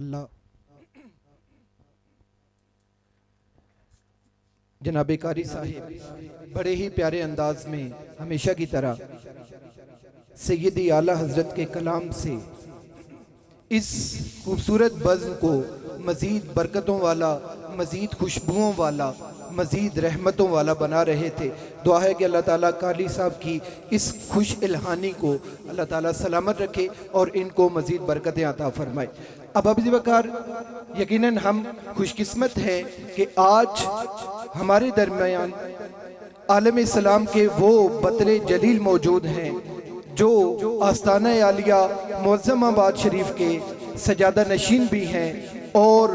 अल्लाह जनाब कारी साहिब बड़े ही प्यारे अंदाज में हमेशा की तरह सैयदी आला हजरत के कलाम से इस खूबसूरत बज़्म को मज़ीद बरकतों वाला, मज़ीद खुशबुओं वाला, मज़ीद रहमतों वाला बना रहे थे। दुआ है कि अल्लाह ताला कारी साहब की इस खुश इल्हानी को अल्लाह ताला सलामत रखे और इनको मज़ीद बरकतें अता फरमाए। अब अभी वकार यकीनन हम खुशकिस्मत हैं कि आज हमारे दरमियान आलम इस्लाम के वो बतरे जलील मौजूद हैं जो आस्ताना आलिया मुअज़्ज़माबाद शरीफ के सजादा नशीन भी हैं और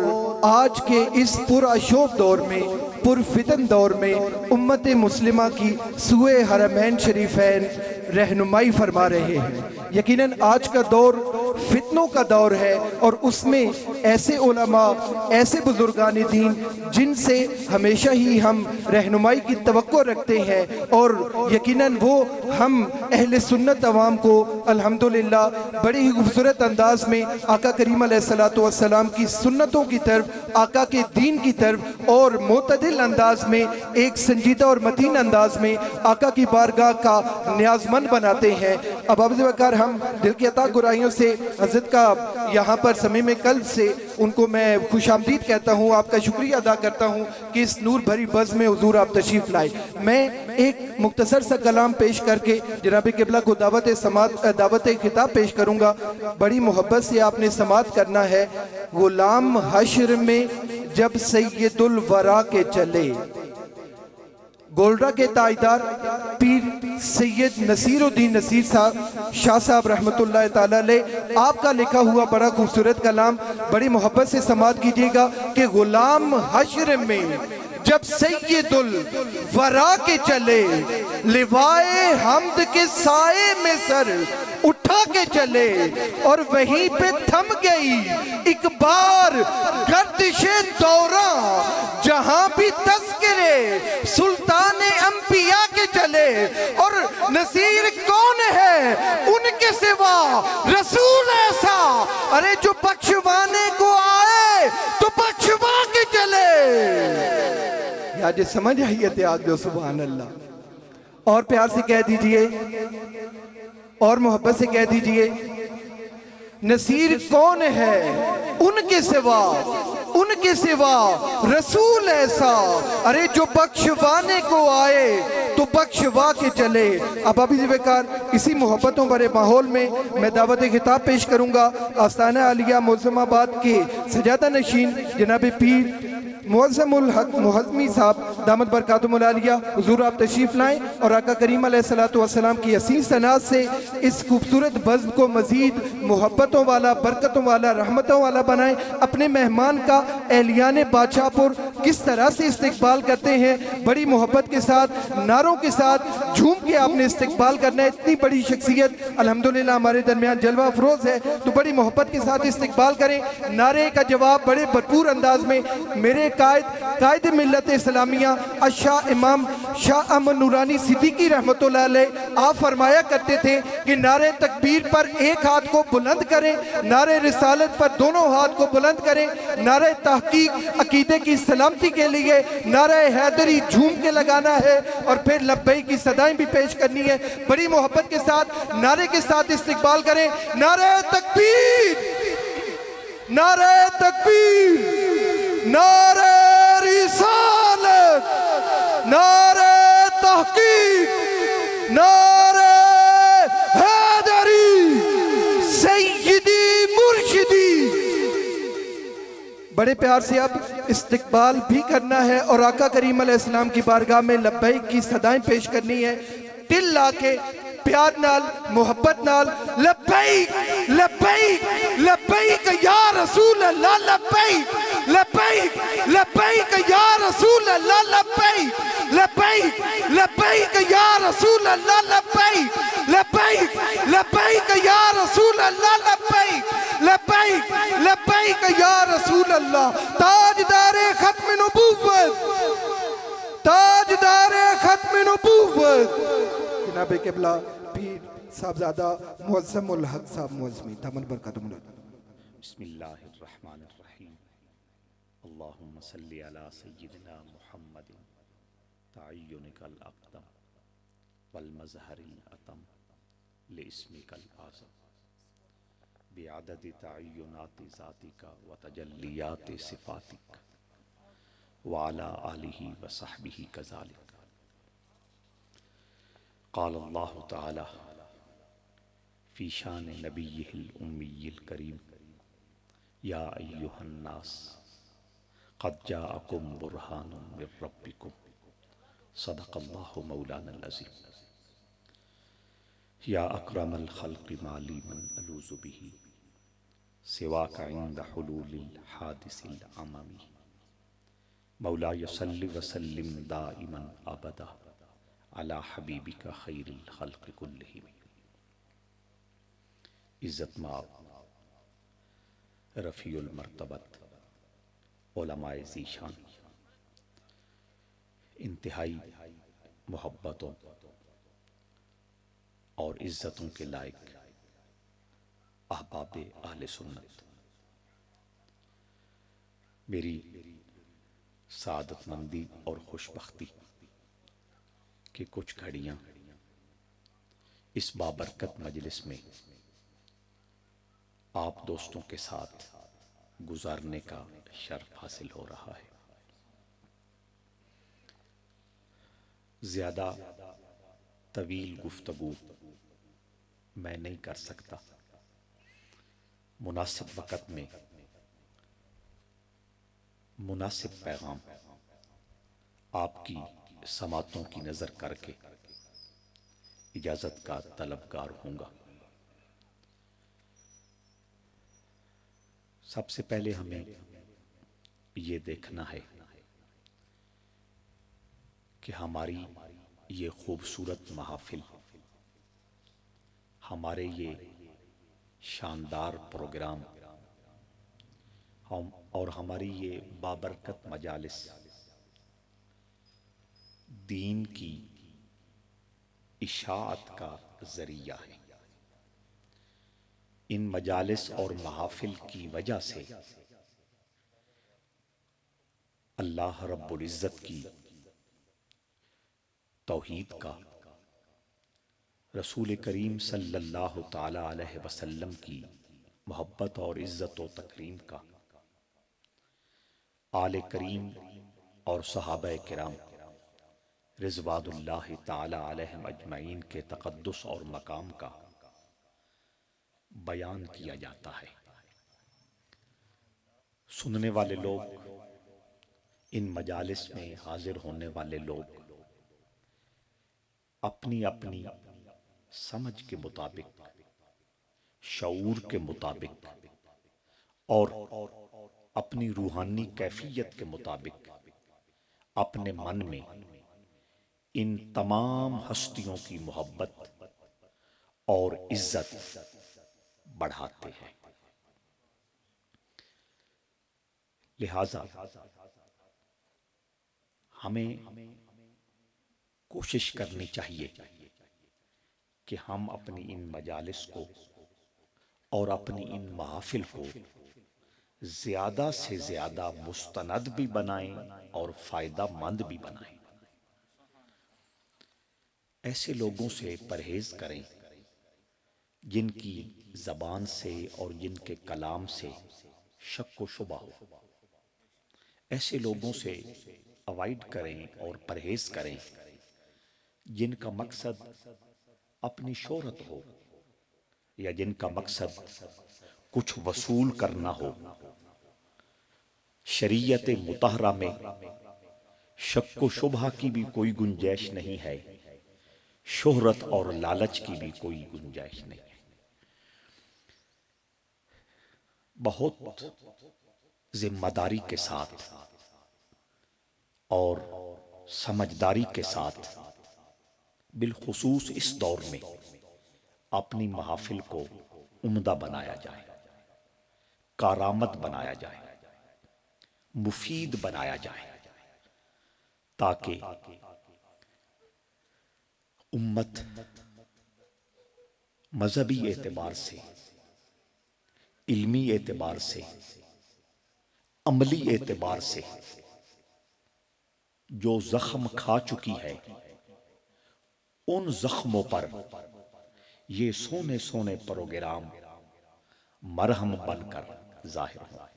आज के इस पुरअशोक दौर में, पुरफितन दौर में उम्मत मुस्लिमा की सुए हरमैन शरीफैन रहनुमाई फरमा रहे हैं। यकीनन आज का दौर फितनों का दौर है और उसमें ऐसे उलमा, ऐसे बुजुर्गान दीन जिनसे हमेशा ही हम रहनुमाई की तवक्को रखते हैं और यकीनन वो हम अहले सुन्नत अवाम को अल्हम्दुलिल्लाह बड़े ही खूबसूरत अंदाज में आका करीम अलैहिस्सलातु वस्सलाम की सुन्नतों की तरफ, आका के दीन की तरफ और मोतदिल अंदाज में, एक संजीदा और मतीन अंदाज में आका की बारगाह का न्याज़मंद बनाते हैं। अब अब्ज़ हम दिल की अता गुराइयों से हज़रत का यहाँ पर समय में कल से उनको मैं खुशामदीद कहता हूँ, आपका शुक्रिया अदा करता हूँ कि इस नूर भरी बज़्म में हुजूर आप तशरीफ़ लाए। मैं एक मुख्तसर सा कलाम पेश करके जनाब क़िबला को दावत खिताब पेश करूँगा। बड़ी मोहब्बत से आपने समात करना है। गुलाम हश्र में जब सैयदुल वरा के चले, गोल्डा के ताजदार पीर सैयद नसीरुद्दीन नसीर साहब शाह साहब रहमतुल्लाह ताला अलैह, आपका लिखा हुआ बड़ा खूबसूरत कलाम बड़ी मोहब्बत से समात कीजिएगा कि गुलाम हश्र में जब सैयदुल वरा के चले, लिवाए हम्द के साए में सर उठा के चले और वहीं पे थम गई एक बार गर्दिशे दौरा, जहां भी तस्करे सुल्ताने अंबिया के चले। और नसीर कौन है उनके सिवा रसूल ऐसा, अरे जो बख्शवाने को आए तो बख्शवा के चले। यार समझ आइए त्याग दो, सुभान अल्लाह। और प्यार से कह दीजिए और मोहब्बत से कह दीजिए, नसीर कौन है उनके सिवा, उनके सिवा रसूल ऐसा, अरे जो बख्शवाने को आए तो बख्शवा के चले। अब अभी बेकार इसी मोहब्बतों भरे माहौल में मैं दावत खिताब पेश करूंगा। आस्ताना आलिया मुअज़्ज़माबाद के सजादा नशीन जनाब पीर मुअज़्ज़मुल हक मुहज़्ज़मी साहब दामत बरकातुहुल आलिया, हुजूर आप तशरीफ़ लाएँ और आका करीम अलैहिस्सलातु वस्सलाम की हसीन सनात से इस खूबसूरत बज़्म को मज़ीद मोहब्बतों वाला, बरकतों वाला, रहमतों वाला बनाएं। अपने मेहमान का एहलियाने बादशाहपुर किस तरह से इस्तकबाल करते हैं, बड़ी मोहब्बत के साथ, नारों के साथ झूम के आपने इस्तकबाल करना है। इतनी बड़ी शख्सियत अल्हम्दुलिल्लाह हमारे दरमियान जलवा अफरोज़ है, तो बड़ी मोहब्बत के साथ इस्तकबाल करें। नारे का जवाब बड़े भरपूर अंदाज में मेरे कायद मिल्लत इस्लामिया अशाह इमाम शाह अहमद नूरानी सिद्दीकी रहमतुल्लाह अलैह आप फरमाया करते थे कि नारे तकबीर पर एक हाथ को बुलंद करें, नारे रिसालत पर दोनों हाथ को बुलंद करें, नारे तहकीक अकीदे की सलामती के लिए नारे हैदरी झूम के लगाना है और फिर लब्बैक की सदाएं भी पेश करनी है। बड़ी मोहब्बत के साथ नारे के साथ इस्तकबाल करें। नारे तकबीर, नारे तकबीर, नारे रिसालत, नारे तहकीक, नारे हैदरी, सैयदी मुर्शिदी। बड़े प्यार से अब इस्तकबाल भी करना है और आका करीम अलैहिस्सलाम की बारगाह में लब्बैक की सदाएं पेश करनी है। दिल ला के प्यार नाल, मोहब्बत नाल, लब्बैक लब्बैक लब्बैक या रसूल अल्लाह, लब्बैक लब्बैक लब्बैक या रसूल अल्लाह, लब्बैक लब्बैक लब्बैक या रसूल अल्लाह, लब्बैक लब्बैक लब्बैक या रसूल अल्लाह, लब्बैक लब्बैक लब्बैक या रसूल अल्लाह। ताजदारे खत्म नबूवत, ताजदारे खत्म नबूवत जनाब क़िबला पीर साहबजादा मुअज़्ज़मुल हक साहब मुअज़्ज़मी दामन बरकातुहुल। बिस्मिल्लाहिर्रहमानिर्रहीम। अल्लाहुम्मा सल्लि अला सय्यिदिना मुहम्मदिन तअय्युनिकल अक़दम वल मज़हरिल अतम लिस्मिकल आज़म बिअददि तअय्युनाति ज़ातिका व तजल्लियाति सिफ़ातिक व अला आलिहि व सहबिहि कज़ालिक। क़ाल अल्लाहु तआला फ़ी शान नबिय्यिहिल उम्मिय्यिल करीम या अय्युहन्नास क़द जाअकुम बुरहानुम मिर रब्बिकुम सदक़ल्लाहु मौलानल अज़ीम। या अकरमल ख़ल्क़ि माली मन अलूज़ु बिही सिवाका इंद हुलूलिल हादिसिल अममी मौलाय सल्लि व सल्लिम दाइमन अबदा अला हबीबिका खैरिल ख़ल्क़ि कुल्लिहिम। इज़्ज़त माब रफ़ीउल मर्तबत उलमाए ज़ीशान, इंतहाई मोहब्बतों और इज़्ज़तों के लायक अहबाब अहले सुन्नत, मेरी सादतमंदी और खुशबख्ती कि कुछ घड़ियाँ इस बाबरकत मजलिस में आप दोस्तों के साथ गुजारने का शर्फ हासिल हो रहा है। ज़्यादा तवील गुफ्तगू मैं नहीं कर सकता। मुनासिब वक़्त में मुनासिब पैगाम आपकी समातों की नज़र करके इजाज़त का तलबगार हूँगा। सबसे पहले हमें ये देखना है कि हमारी ये खूबसूरत महफिल, हमारे ये शानदार प्रोग्राम हम और हमारी ये बाबरकत मजालिस दीन की इशाअत का ज़रिया है। इन मजालिस और महफिल की वजह से अल्लाह रब्बुल इज़्ज़त की तौहीद का, रसूल करीम सल्लल्लाहु ताला अलैहि वसल्लम की मोहब्बत और इज़्ज़त व तकरीम का, आले करीम और सहाबाए किराम रिज़वानुल्लाहि ताला अलैहिम अजमईन के तक़द्दुस और मकाम का बयान किया जाता है। सुनने वाले लोग, इन मजालिस में हाजिर होने वाले लोग अपनी अपनी समझ के मुताबिक, शऊर के मुताबिक और अपनी रूहानी कैफियत के मुताबिक अपने मन में इन तमाम हस्तियों की मोहब्बत और इज्जत बढ़ाते हैं। लिहाजा हमें कोशिश करनी चाहिए कि हम अपनी इन मजालिस को और अपनी इन महफिल को ज्यादा से ज्यादा मुस्तनद भी बनाएं और फायदा मंद भी बनाएं। ऐसे लोगों से परहेज करें जिनकी जबान से और जिनके कलाम से शक व शुबा हो। ऐसे लोगों से अवॉइड करें और परहेज करें जिनका मकसद अपनी शोहरत हो या जिनका मकसद कुछ वसूल करना हो। शरीयत मुतहरा में शक व शुबहा की भी कोई गुंजाइश नहीं है, शोहरत और लालच की भी कोई गुंजाइश नहीं है। बहुत जिम्मेदारी के साथ और समझदारी के साथ बिलखुसूस इस दौर में अपनी महफिल को उम्दा बनाया जाए, कारामद बनाया जाए, मुफीद बनाया जाए, ताकि उम्मत मजहबी एतबार से इल्मी एतबार से, अमली एतबार से जो जख्म खा चुकी है, उन जख्मों पर ये सोने सोने प्रोग्राम मरहम बनकर जाहिर हुआ।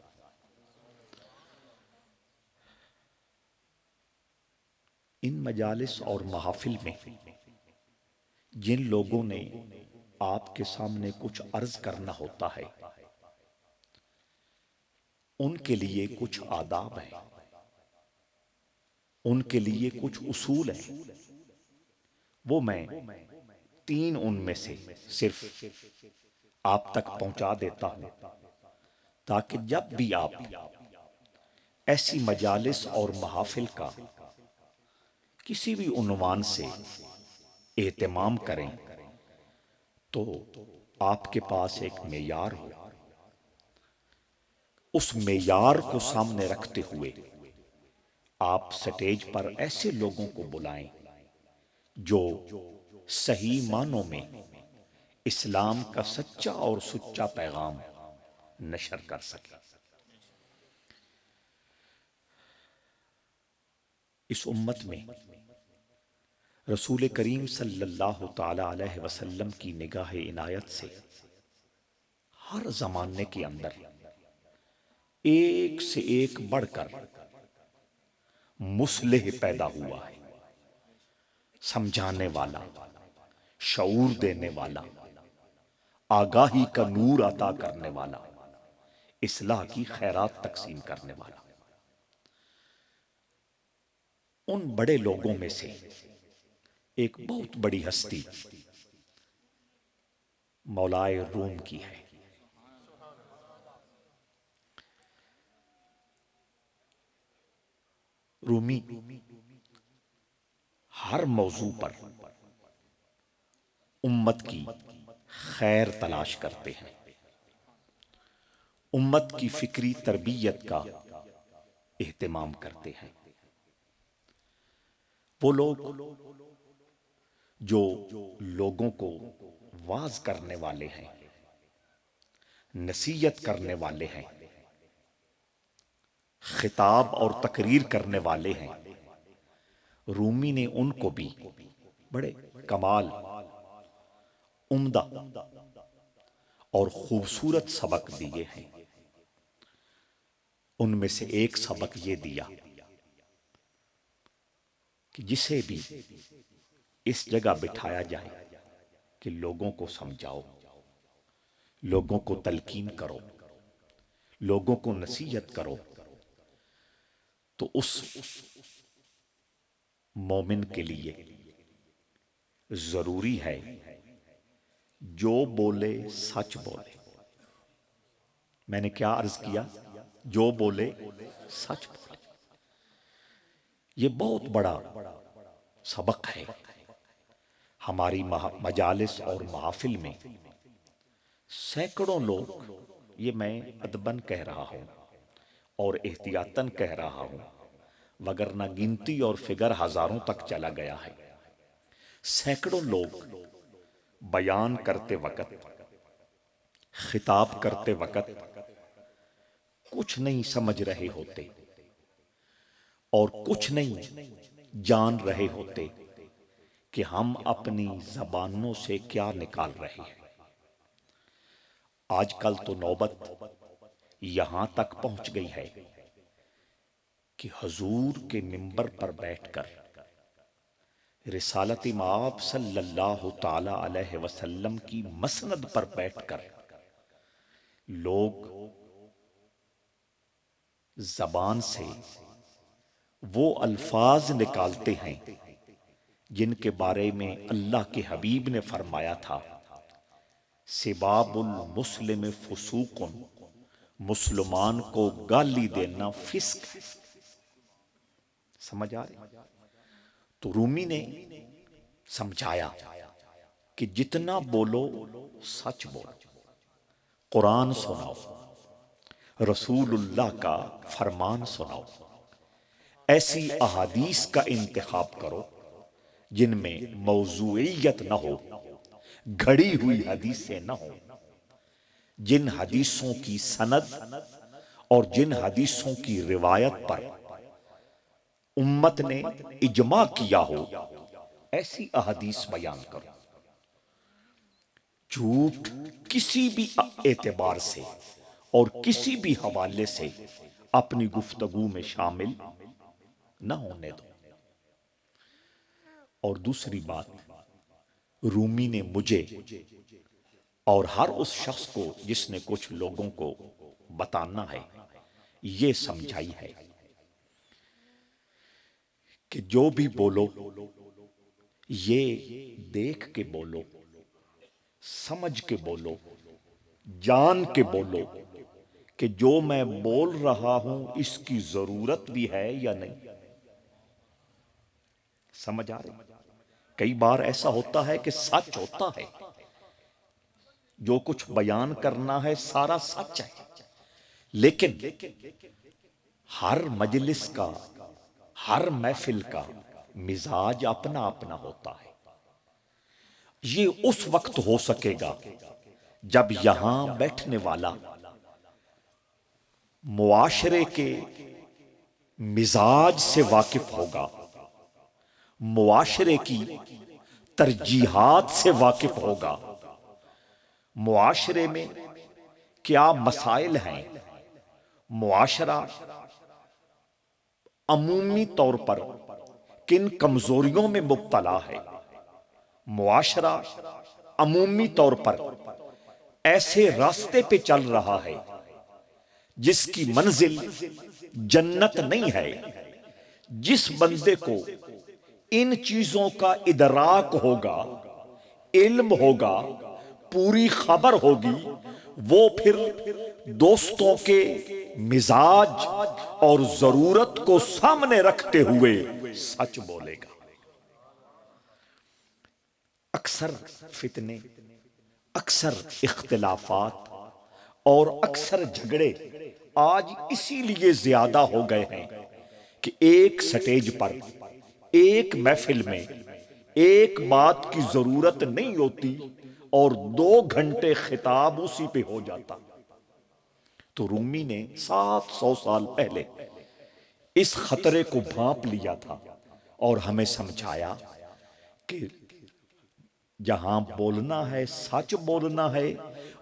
इन मजालिस और महफिल में जिन लोगों ने आपके सामने कुछ अर्ज करना होता है, उनके लिए कुछ आदाब है, उनके लिए कुछ उसूल है। वो मैं 3 उनमें से सिर्फ आप तक पहुंचा देता हूं, ताकि जब भी आप ऐसी मजालिस और महफिल का किसी भी उन्वान से एहतमाम करें तो आपके पास एक मेयार हो। उस मेयार को सामने रखते हुए आप स्टेज पर ऐसे लोगों को बुलाएं जो सही मानों में इस्लाम का सच्चा और सुच्चा पैगाम नशर कर सके। इस उम्मत में रसूल करीम सल्लल्लाहु ताला अलैहि वसल्लम की निगाह इनायत से हर जमाने के अंदर एक से एक बढ़कर मुस्लिह पैदा हुआ है, समझाने वाला, शऊर देने वाला, आगाही का नूर अता करने वाला, इस्लाह की खैरात तकसीम करने वाला। उन बड़े लोगों में से एक बहुत बड़ी हस्ती मौलाए रूम की है। रूमी हर मौजू पर उम्मत की खैर तलाश करते हैं, उम्मत की फिक्री तरबियत का एहतमाम करते हैं। वो लोग जो लोगों को वाज करने वाले हैं, नसीहत करने वाले हैं, खिताब और तकरीर करने वाले हैं, रूमी ने उनको भी बड़े कमाल, उम्दा और खूबसूरत सबक दिए हैं। उनमें से एक सबक ये दिया कि जिसे भी इस जगह बिठाया जाए कि लोगों को समझाओ, लोगों को तलकीन करो, लोगों को नसीहत करो, तो उस मोमिन के लिए जरूरी है जो बोले सच बोले। मैंने क्या अर्ज किया? जो बोले सच बोले। ये बहुत बड़ा सबक है। हमारी मजालिस और महफिल में सैकड़ों लोग, ये मैं अदबन कह रहा हूं और एहतियातन कह रहा हूं, वगरना गिनती और फिगर हजारों तक चला गया है। सैकड़ों लोग बयान करते वक्त, खिताब करते वक्त कुछ नहीं समझ रहे होते और कुछ नहीं जान रहे होते कि हम अपनी जबानों से क्या निकाल रहे हैं। आजकल तो नौबत यहां तक पहुंच गई है कि हुजूर के मिंबर पर बैठकर रिसालत माब सल्लल्लाहु ताला अलैहि वसल्लम की मसनद पर बैठकर लोग जबान से वो अल्फाज निकालते हैं जिनके बारे में अल्लाह के हबीब ने फरमाया था, सिबाबुल मुस्लिम फुसूकुन, मुसलमान को गाली देना फिस्क है। समझ आ रही? तो रूमी ने समझाया कि जितना बोलो सच बोलो, कुरान सुनाओ, रसूलुल्लाह का फरमान सुनाओ, ऐसी अहादीस का इंतखाब करो जिनमें मौजूइयत न हो, घड़ी हुई हदीसें न हो, जिन हदीसों की सनद और जिन हदीसों की रिवायत पर उम्मत ने इजमा किया हो, ऐसी अहदीस बयान करो। झूठ किसी भी एतबार से और किसी भी हवाले से अपनी गुफ्तगू में शामिल न होने दो। और दूसरी बात, रूमी ने मुझे और हर उस शख्स को जिसने कुछ लोगों को बताना है, ये समझाई है कि जो भी बोलो ये देख के बोलो, समझ के बोलो, जान के बोलो कि जो मैं बोल रहा हूं इसकी जरूरत भी है या नहीं। समझ आ रही? कई बार ऐसा होता है कि सच होता है, जो कुछ बयान करना है सारा सच है, लेकिन हर मजलिस का, हर महफिल का मिजाज अपना अपना होता है। ये उस वक्त हो सकेगा जब यहां बैठने वाला मुआशरे के मिजाज से वाकिफ होगा, मुआशरे की तरजीहात से वाकिफ होगा, मुआशरे में क्या मसाइल हैं, मुआशरा अमूमी तौर पर किन कमजोरियों में मुब्तला है, मुआशरा अमूमी तौर पर ऐसे रास्ते पे चल रहा है जिसकी मंजिल जन्नत नहीं है। जिस बंदे को इन चीजों का इदराक होगा, इल्म होगा, पूरी खबर होगी, वो फिर दोस्तों के मिजाज और जरूरत को सामने रखते हुए सच बोलेगा। अक्सर फितने, अक्सर इख्तिलाफात और अक्सर झगड़े आज इसीलिए ज्यादा हो गए हैं कि एक स्टेज पर, एक महफिल में एक बात की जरूरत नहीं होती और 2 घंटे खिताब उसी पे हो जाता। तो रूमी ने 700 साल पहले इस खतरे को भांप लिया था और हमें समझाया कि जहां बोलना है सच बोलना है,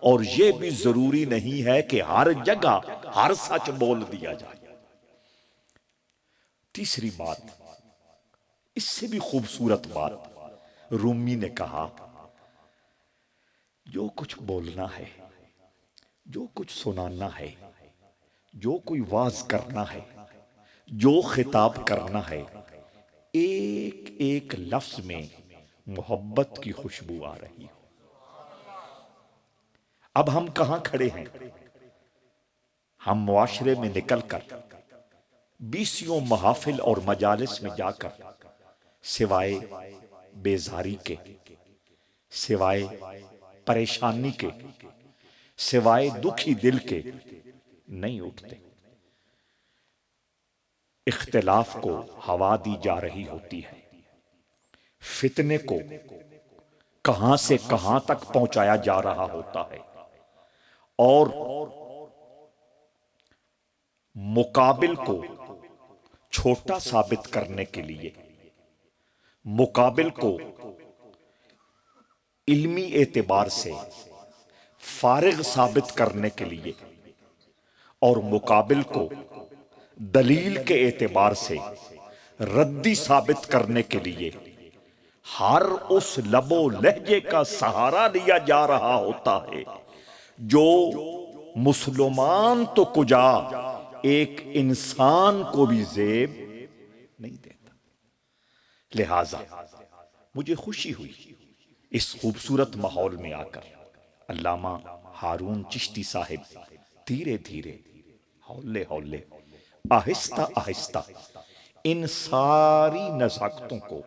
और यह भी जरूरी नहीं है कि हर जगह हर सच बोल दिया जाए। तीसरी बात, इससे भी खूबसूरत बात, रूमी ने कहा जो कुछ बोलना है, जो कुछ सुनाना है, जो कोई वाज करना है, जो खिताब करना है, एक एक लफ्ज में मोहब्बत की खुशबू आ रही हो। अब हम कहां खड़े हैं? हम मुआशरे में निकलकर 20 महाफिल और मजालिस में जाकर सिवाय बेजारी के, सिवाय परेशानी के, सिवाय दुखी दिल के नहीं उठते। इख्तिलाफ को हवा दी जा रही होती है, फितने को कहां से कहां तक पहुंचाया जा रहा होता है, और मुकाबिल को छोटा साबित करने के लिए, मुकाबिल को इल्मी एतबार से फारिग साबित करने के लिए, और मुकाबिल को दलील के एतबार से रद्दी साबित करने के लिए हर उस लबो लहजे का सहारा लिया जा रहा होता है जो मुसलमान तो कुजा एक इंसान को भी जेब नहीं देता। लिहाजा मुझे खुशी हुई इस खूबसूरत माहौल में आकर। अल्लामा हारून चिश्ती साहिब धीरे धीरे, हौले हौले, आहिस्ता आहिस्ता इन सारी नज़ाकतों को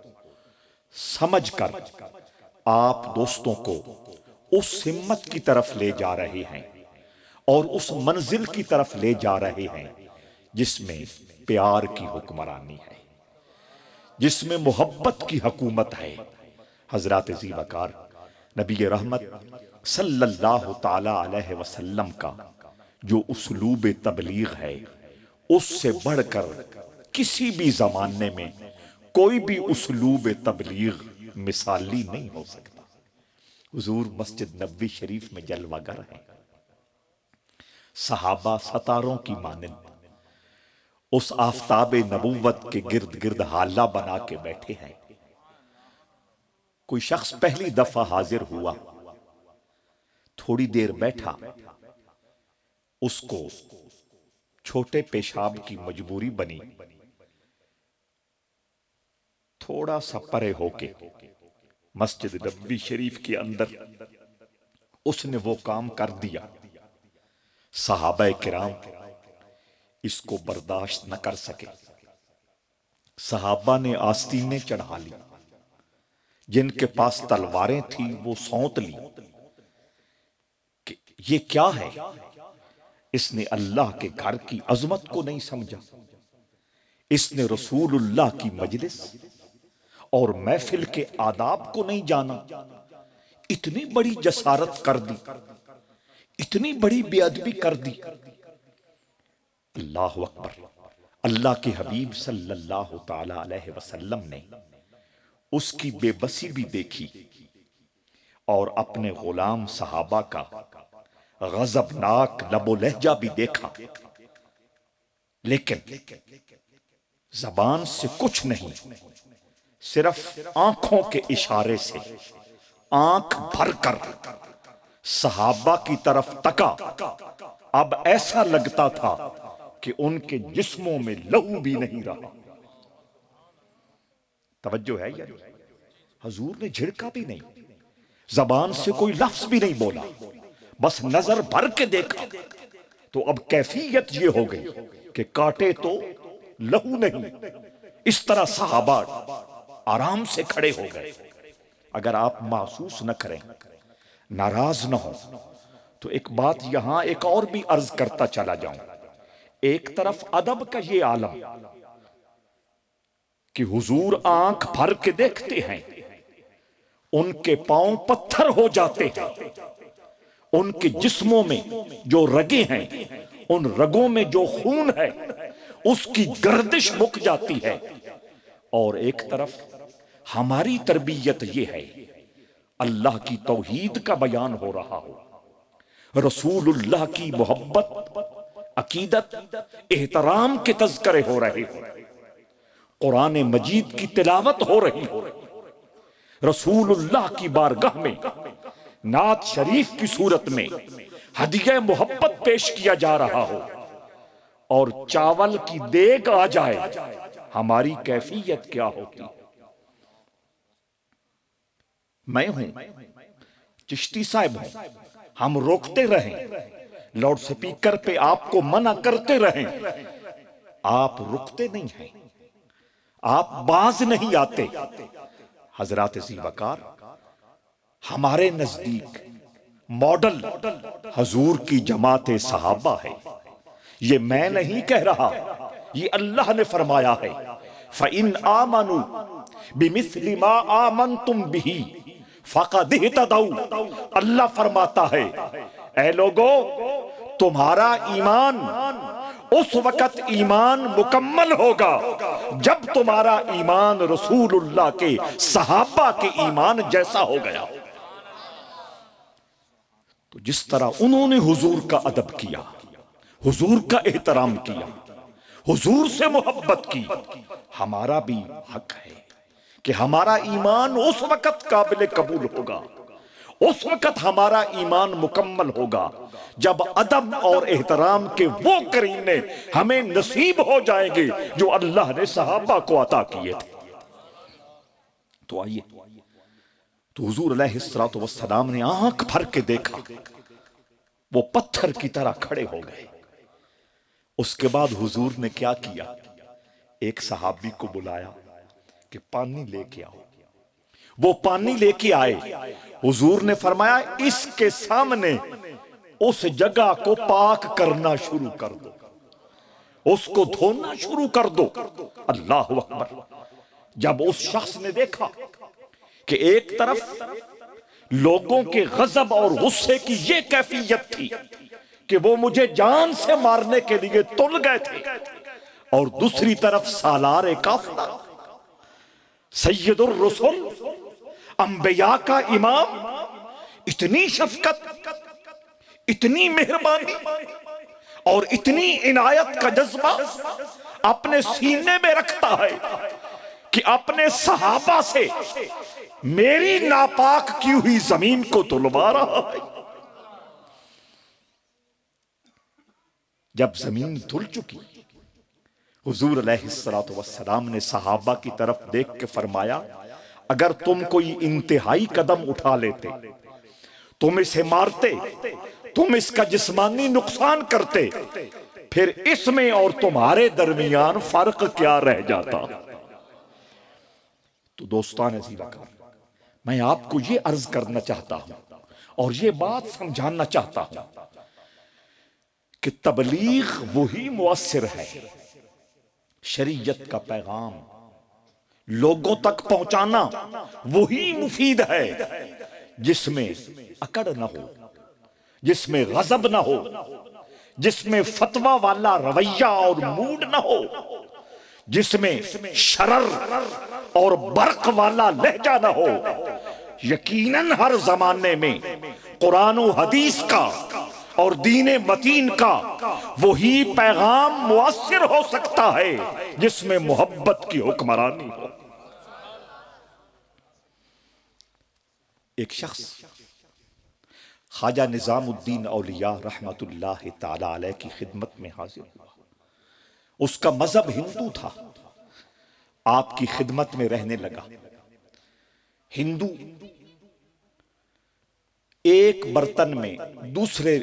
समझकर आप दोस्तों को उस हिम्मत की तरफ ले जा रहे हैं और उस मंजिल की तरफ ले जा रहे हैं जिसमें प्यार की हुक्मरानी है, जिसमें मोहब्बत की हुकूमत है। हजरत ज़ी वकार नबी रहमत सल्लल्लाहु ताला अलैहि वसल्लम का जो उसलूब तबलीग है, उससे बढ़कर किसी भी जमाने में कोई भी उसलूब तबलीग मिसाली नहीं हो सकता। हुजूर मस्जिद नबवी शरीफ में जलवागर हैं, सहाबा सतारों की मानंद उस आफताब नबुव्वत के गिर्द गिर्द हाला बना के बैठे हैं। कोई शख्स पहली दफा हाजिर हुआ, थोड़ी देर बैठा, उसको छोटे पेशाब की मजबूरी बनी, थोड़ा सा परे होके मस्जिद नबवी शरीफ के अंदर उसने वो काम कर दिया। सहाबा किराम इसको बर्दाश्त न कर सके, सहाबा ने आस्तीनें चढ़ा ली, जिनके पास तलवारें थी वो सौंत ली कि ये क्या है। इसने अल्लाह के घर की अजमत को नहीं समझा, इसने रसूलुल्लाह की मजलिस और महफिल के आदाब को नहीं जाना। इतनी बड़ी जसारत कर दी, इतनी बड़ी बेअदबी कर दी। अल्लाह अकबर। अल्लाह के हबीब सल्लल्लाहु ताला अलैहि वसल्लम ने उसकी बेबसी भी देखी और अपने गुलाम सहाबा का गजबनाक लबो लहजा भी देखा, लेकिन जबान से कुछ नहीं, सिर्फ आंखों के इशारे से आंख भरकर सहाबा की तरफ तका। अब ऐसा लगता था कि उनके जिस्मों में लहू भी नहीं रहा। तवज्जो है यार, हुजूर ने झिड़का भी नहीं, जबान से कोई लफ्ज भी नहीं बोला, बस नजर भर के देखा। तो अब कैफियत ये हो गई कि काटे तो लहू नहीं। इस तरह सहाबा आराम से खड़े हो गए। अगर आप महसूस न करें, नाराज न हो, तो एक बात यहां एक और भी अर्ज करता चला जाऊं। एक तरफ अदब का ये आलम कि हुजूर आंख भर के देखते हैं, उनके पांव पत्थर हो जाते हैं, उनके जिस्मों में जो रगे हैं, उन रगों में जो खून है उसकी गर्दिश रुक जाती है। और एक तरफ हमारी तरबियत ये है, अल्लाह की तौहीद का बयान हो रहा हो, रसूलुल्लाह की मोहब्बत, अकीदत, एहतराम के तज़किरे हो रहे हो, कुरान मजीद की तिलावत हो रही हो, रसूलुल्लाह की बारगाह में नात शरीफ की सूरत में हदिया मोहब्बत पेश किया जा रहा हो और चावल की देग आ जाए, हमारी कैफियत क्या होती। मैं हूं, चिश्ती साहब हूं, हम रोकते रहें, लाउड स्पीकर पे आपको मना करते रहें, आप रुकते नहीं हैं, आप बाज नहीं आते। हजरात ज़ीवकार हमारे नजदीक मॉडल हजूर की जमात सहाबा है। ये मैं नहीं कह रहा, ये अल्लाह ने फरमाया है, फ़इन आमनु बिमिस्लि मा आमनतुम बिही फ़क़द इहतदौ। अल्लाह फरमाता है, ऐ लोगो, तुम्हारा ईमान उस वक्त ईमान मुकम्मल होगा जब तुम्हारा ईमान रसूलुल्लाह के सहाबा के ईमान जैसा हो गया। तो जिस तरह उन्होंने हुजूर का अदब किया, हुजूर का एहतराम किया, हुजूर से मोहब्बत की, हमारा भी हक है कि हमारा ईमान उस वक्त काबिल कबूल होगा, उस वक्त हमारा ईमान मुकम्मल होगा जब अदब और एहतराम के वो करीने हमें नसीब हो जाएंगे जो अल्लाह ने सहाबा को अता किए थे। तो आइए, तो हुजूर अलैहिस्सलातु वस्सलाम ने आंख भर के देखा, वो पत्थर की तरह खड़े हो गए। उसके बाद हुजूर ने क्या किया, एक सहाबी को बुलाया कि पानी लेके आओ। वो पानी लेके आए। हुजूर ने फरमाया, इसके सामने उस जगह को पाक करना शुरू कर दो, उसको धोना शुरू कर दो। अल्लाह अकबर। जब उस शख्स ने देखा कि एक तरफ लोगों के गजब और गुस्से की यह कैफियत थी कि वो मुझे जान से मारने के लिए तुल गए थे, और दूसरी तरफ सालार काफिला, सैयदुर रसूल, अंबिया का इमाम, इतनी शफकत, इतनी मेहरबानी और इतनी इनायत का जज्बा अपने सीने में रखता है कि अपने सहाबा से मेरी नापाक की हुई जमीन को तुलवा रहा है। जब जमीन धुल चुकी, हुजूर अलैहिस्सलातु वस्सलाम ने सहाबा की तरफ देख के फरमाया, अगर तुम कोई इंतहाई कदम उठा लेते, तुम इसे मारते, तुम इसका जिस्मानी नुकसान करते, फिर इसमें और तुम्हारे दरमियान फर्क क्या रह जाता। तो दोस्तान अज़ीज़, मैं आपको ये अर्ज करना चाहता हूं और ये बात समझाना चाहता हूं कि तबलीग वही मुअस्सिर है, शरीयत का पैगाम लोगों तक पहुंचाना वही मुफीद है जिसमें अकड़ ना हो, जिसमें गजब ना हो, जिसमें फतवा वाला रवैया और मूड ना हो, जिसमें शरर और बर्क वाला लहजा ना हो। यकीनन हर जमाने में कुरान और हदीस का और दीन मतीन का वही पैगाम मुअस्सिर हो सकता है जिसमें मोहब्बत की हुक्मरानी हो। एक शख्स ख्वाजा निजामुद्दीन औलिया रहमतुल्लाह ताला अलैह की खिदमत में हाजिर हुआ। उसका मजहब हिंदू था, आपकी खिदमत में रहने लगा। हिंदू एक बर्तन में दूसरे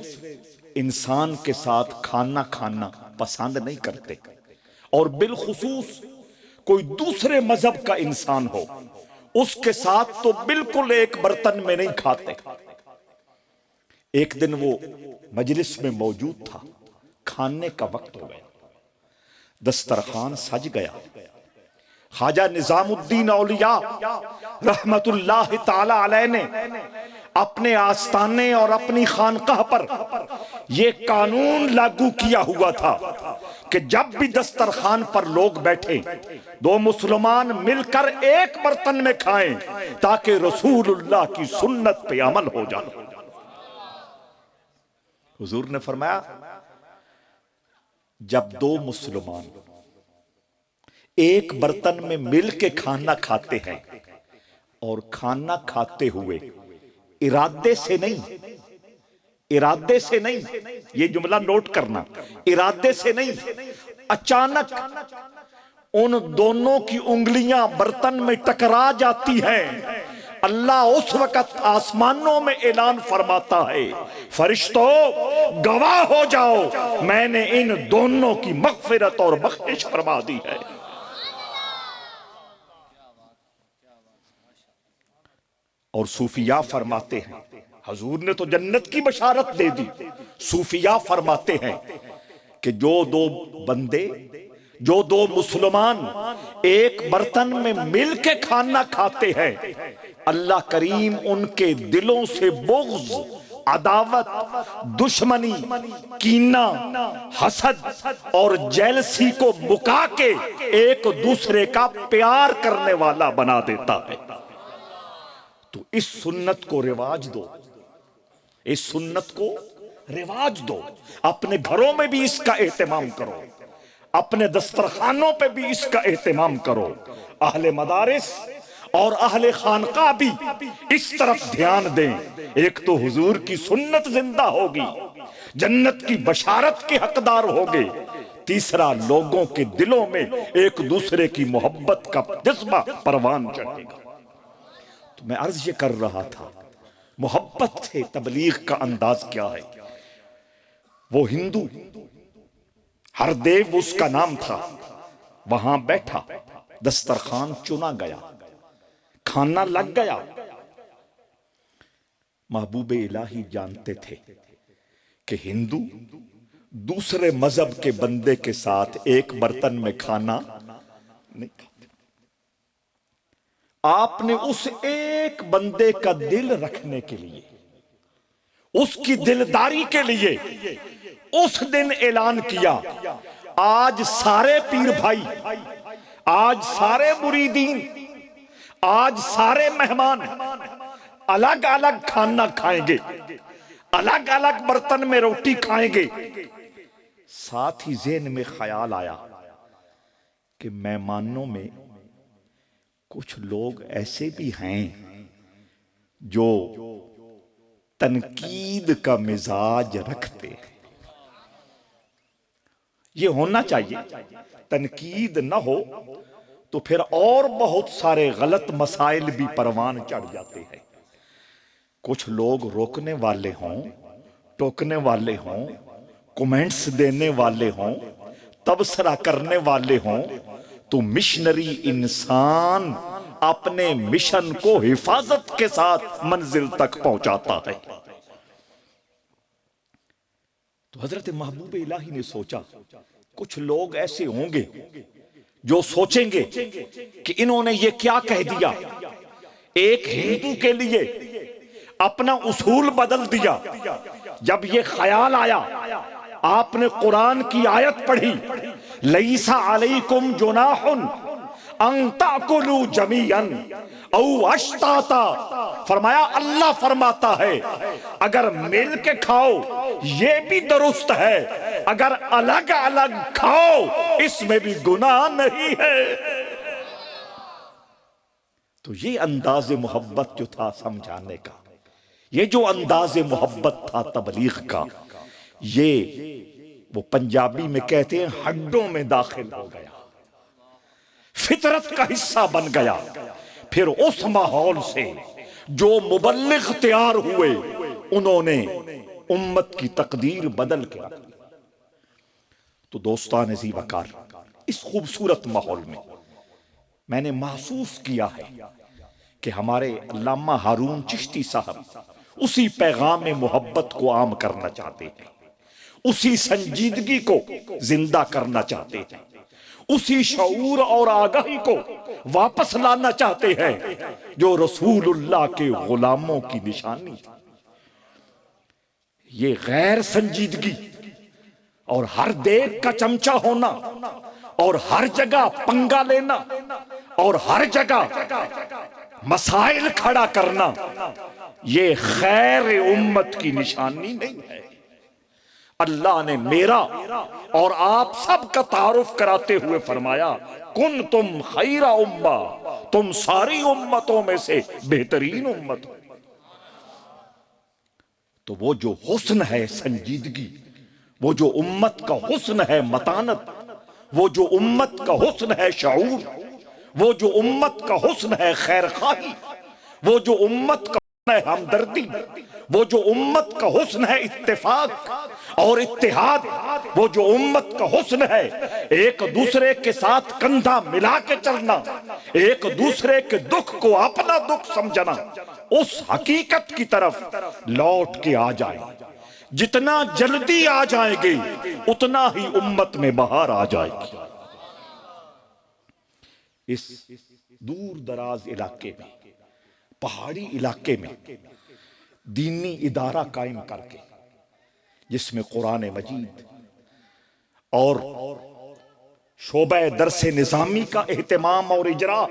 इंसान के साथ खाना खाना पसंद नहीं करते, और बिलखुसूस कोई दूसरे मजहब का इंसान हो उसके साथ तो बिल्कुल एक बर्तन में नहीं खाते। एक दिन वो मजलिस में मौजूद था, खाने का वक्त हो गया, दस्तरखान सज गया। ख्वाजा निजामुद्दीन औलिया रहमतुल्लाह ताला अलैह ने अपने आस्ताने और अपनी खानकाह पर यह कानून लागू किया हुआ था कि जब भी दस्तरखान पर लोग बैठे, दो मुसलमान मिलकर एक बर्तन में खाएं ताकि रसूलुल्लाह की सुन्नत पे अमल हो जाए। हुजूर ने फरमाया, जब दो मुसलमान एक बर्तन में मिल के खाना खाते हैं और खाना खाते हुए इरादे से नहीं, इरादे से नहीं, ये जुमला नोट करना, इरादे से नहीं, अचानक उन दोनों की उंगलियां बर्तन में टकरा जाती हैं, अल्लाह उस वक्त आसमानों में ऐलान फरमाता है, फरिश्तों गवाह हो जाओ, मैंने इन दोनों की मग़फ़िरत और बख्शिश फरमा दी है। और सूफिया फरमाते हैं, हजूर ने तो जन्नत की बशारत दे दी, सूफिया फरमाते हैं कि जो दो बंदे, जो दो मुसलमान एक बर्तन में मिल के खाना खाते हैं, अल्लाह करीम उनके दिलों से बुग़्ज़, अदावत, दुश्मनी, कीना, हसद और जेलसी को मुका के एक दूसरे का प्यार करने वाला बना देता है। तो इस सुन्नत को रिवाज दो, इस सुन्नत को रिवाज दो, अपने घरों में भी इसका एहतमाम करो, अपने दस्तरखानों पे भी इसका एहतमाम करो। अहले मदारिस और अहले खानका भी इस तरफ ध्यान दें। एक तो हुजूर की सुन्नत जिंदा होगी, जन्नत की बशारत के हकदार होगे, तीसरा लोगों के दिलों में एक दूसरे की मोहब्बत का जज्बा परवान चढ़ेगा। तो मैं अर्ज ये कर रहा था, मोहब्बत से तबलीग का अंदाज क्या है। वो हिंदू, हरदेव उसका नाम था, वहां बैठा, दस्तरखान चुना गया, खाना लग गया। महबूबे इलाही जानते थे कि हिंदू दूसरे मजहब के बंदे के साथ एक बर्तन में खाना नहीं खाते। आपने उस एक बंदे का दिल रखने के लिए, उसकी दिलदारी के लिए उस दिन ऐलान किया, आज सारे पीर भाई, आज सारे मुरीदीन, आज सारे मेहमान अलग अलग खाना खाएंगे, अलग अलग बर्तन में रोटी खाएंगे। साथ ही ज़हन में ख्याल आया कि मेहमानों में कुछ लोग ऐसे भी हैं जो तनकीद का मिजाज रखते हैं। ये होना चाहिए, तनकीद ना हो तो फिर और बहुत सारे गलत मसाइल भी परवान चढ़ जाते हैं। कुछ लोग रोकने वाले हों, टोकने वाले हों, कमेंट्स देने वाले हों, तबसरा करने वाले हों, तो मिशनरी इंसान अपने मिशन को हिफाजत के साथ मंजिल तक पहुंचाता है। तो हजरत महबूब इलाही ने सोचा, कुछ लोग ऐसे होंगे जो सोचेंगे कि इन्होंने ये क्या कह दिया, एक हिंदू के लिए अपना उसूल बदल दिया। जब ये ख्याल आया, आपने कुरान की आयत पढ़ी, लईसा अलैकुम जुनाहुन अन ताकुलू जमीअन औ अश्ताता, फरमाया अल्लाह फरमाता है अगर मिल के खाओ ये भी दुरुस्त है, अगर अलग अलग खाओ इसमें भी गुनाह नहीं है। तो ये अंदाज़े मोहब्बत जो था समझाने का, ये जो अंदाज़े मोहब्बत था तबलीग का, ये वो पंजाबी में कहते हैं हड्डों में दाखिल हो गया, फितरत का हिस्सा बन गया। फिर उस माहौल से जो मुबल्लिग तैयार हुए, उन्होंने उम्मत की तकदीर बदल के रख दी। तो दोस्तान ज़ी वकार, इस खूबसूरत माहौल में मैंने महसूस किया है कि हमारे अल्लामा हारून चिश्ती साहब उसी पैगाम में मोहब्बत को आम करना चाहते हैं, उसी संजीदगी को जिंदा करना चाहते हैं, उसी शऊर और आगाही को वापस लाना चाहते हैं जो रसूलुल्लाह के गुलामों की निशानी थी। ये गैर संजीदगी और हर देख का चमचा होना और हर जगह पंगा लेना और हर जगह मसाइल खड़ा करना, ये खैर उम्मत की निशानी नहीं है। अल्लाह ने मेरा और आप सब का तारुफ कराते हुए फरमाया, कुन तुम खैरा उम्मा, तुम सारी उम्मतों में से बेहतरीन उम्मत हो। तो वो जो हुस्न है संजीदगी, वो जो उम्मत का हुस्न है मतानत, वो जो उम्मत का हुस्न है शऊर, वो जो उम्मत का हुस्न है खैर खाही, वो जो उम्मत का हुस्न है हमदर्दी, वो जो उम्मत का हुस्न है इत्तेफाक और इत्तेहाद, वो जो उम्मत का हुस्न है एक दूसरे के साथ कंधा मिला के चलना, एक दूसरे के दुख को अपना दुख समझना, उस हकीकत की तरफ लौट के आ जाए। जितना जल्दी आ जाएंगे उतना ही उम्मत में बहार आ जाएगी। इस दूर दराज इलाके में, पहाड़ी इलाके में दीनी इदारा कायम करके, जिसमें कुरान मजीद और शोबे दरसे निजामी का एहतमाम और इजरा,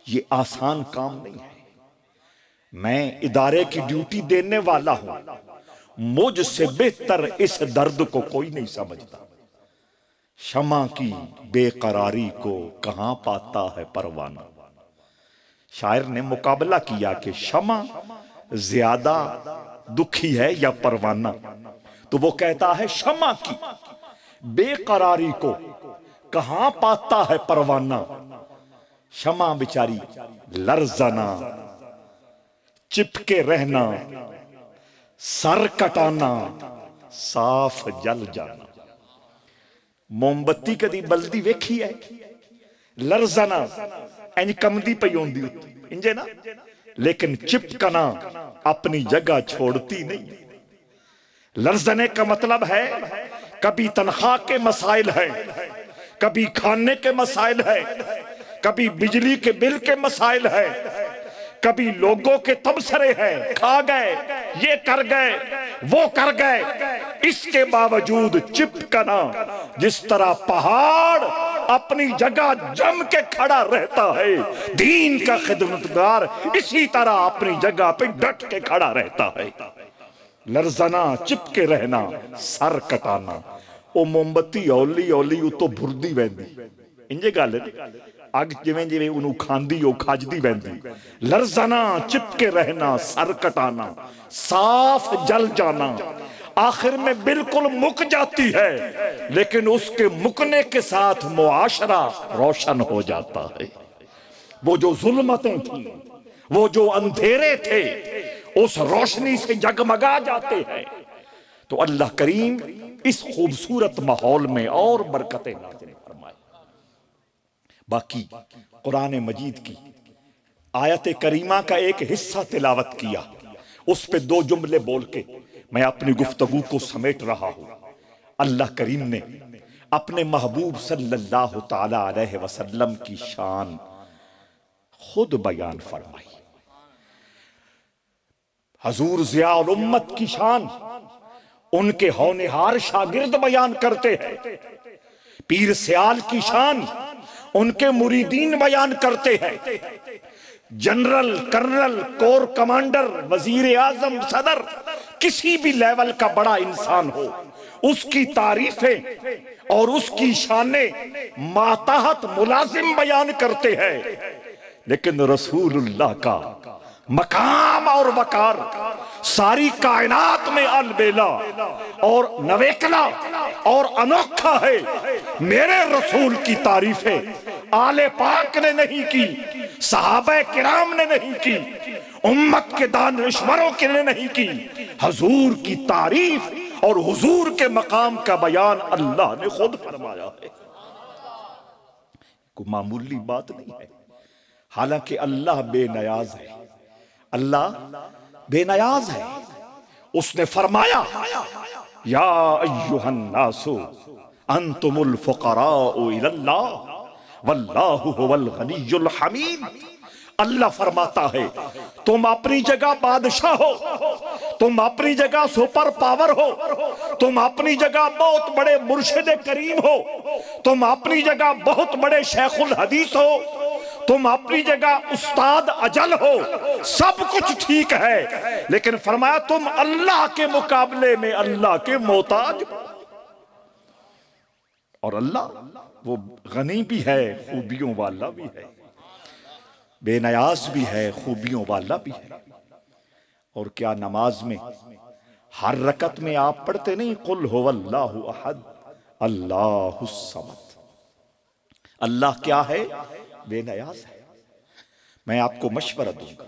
ये आसान काम नहीं है। मैं इदारे की ड्यूटी देने वाला हूं, मुझसे बेहतर इस दर्द को कोई नहीं समझता। शमा की बेकरारी को कहां पाता है परवाना। शायर ने मुकाबला किया कि शमा ज्यादा दुखी है या परवाना, तो वो कहता है शमा की बेकरारी को कहां पाता है परवाना। शमा बेचारी लरजाना, चिपके रहना, सर कटाना, साफ जल जाना। मोमबत्ती कदी बलदी वेखी है? लरजाना इंज कमदी पई होंदी इंजे ना, लेकिन चिपकना अपनी जगह छोड़ती नहीं। लरजने का मतलब है कभी तनख्वाह के मसाइल है, कभी खाने के मसाइल है, कभी बिजली के बिल के मसाइल है, कभी लोगों के तबसरे हैं, खा गए, ये कर गए, वो कर गए। इसके बावजूद चिपकना, जिस तरह पहाड़ अपनी जगह जम के खड़ा रहता है, दीन का खिदमतगार इसी तरह अपनी जगह पे डट के खड़ा रहता है। लरजना, चिपके रहना, सर कटाना। ओ मोमबत्ती औली औली उतो भुरदी वैंदी, इंजे गल अग जिवें जिवें उन्हों खांदी हो खजदी वैंदी। लरजना, चिपके रहना, सर कटाना, साफ जल जाना, आखिर में बिल्कुल मुक जाती है, लेकिन उसके मुकने के साथ मुआशरा रोशन हो जाता है। वो जो जुल्मतें थी, वो जो अंधेरे थे, उस रोशनी से जगमगा जाते हैं। तो अल्लाह करीम इस खूबसूरत माहौल में और बरकतें नाज़िल फरमाए। बाकी कुरान मजीद की आयत करीमा का एक हिस्सा तिलावत किया, उस पे 2 जुमले बोल के मैं अपनी गुफ्तगू को समेट रहा हूं। अल्लाह करीम ने अपने महबूब सल्लल्लाहु ताला अलैहि वसल्लम की शान खुद बयान फरमाई। हजूर ज़ियाउल उम्मत की शान उनके होनहार शागिर्द बयान करते हैं। पीर सियाल की शान उनके मुरीदीन बयान करते हैं। जनरल, कर्नल, कोर कमांडर, वजीर आजम, सदर, किसी भी लेवल का बड़ा इंसान हो, उसकी तारीफें और उसकी शानें माताहत मुलाजिम बयान करते हैं। लेकिन रसूलुल्लाह का मकाम और वकार सारी कायनात में अलबेला और नवेकला और अनोखा है। मेरे रसूल की तारीफें आले पाक ने नहीं की, सहाबा किराम ने नहीं की, उम्मत के दानिश्वरों के ने नहीं की। हुजूर की तारीफ और हुजूर के मकाम का बयान अल्लाह ने खुद फरमाया है। कोई मामूली बात नहीं है। हालांकि अल्लाह बेनयाज है, अल्लाह बेनयाज है। उसने फरमाया, या अय्युहन नासु अंतुमुल फुकराउ इलल्लाह वल्लाहु हुवल गनियुल हमीद। अल्लाह फरमाता है, तुम अपनी जगह बादशाह हो, तुम अपनी जगह सुपर पावर हो, तुम अपनी जगह बहुत बड़े मुर्शिद करीम हो, तुम अपनी जगह बहुत बड़े शेखुल हदीस हो, तुम अपनी जगह उस्ताद अजल हो, सब कुछ ठीक है, लेकिन फरमाया तुम अल्लाह के मुकाबले में अल्लाह के मोहताज। और अल्लाह वो गनी भी है, खूबियों वाला भी है, बेनयाज भी है, खूबियों वाला भी है। और क्या नमाज में हर रकत में आप पढ़ते नहीं, कुल हुवल्लाहु अहद अल्लाहुस समद। अल्लाह क्या है? बेनयाज है। मैं आपको मशवरा दूंगा,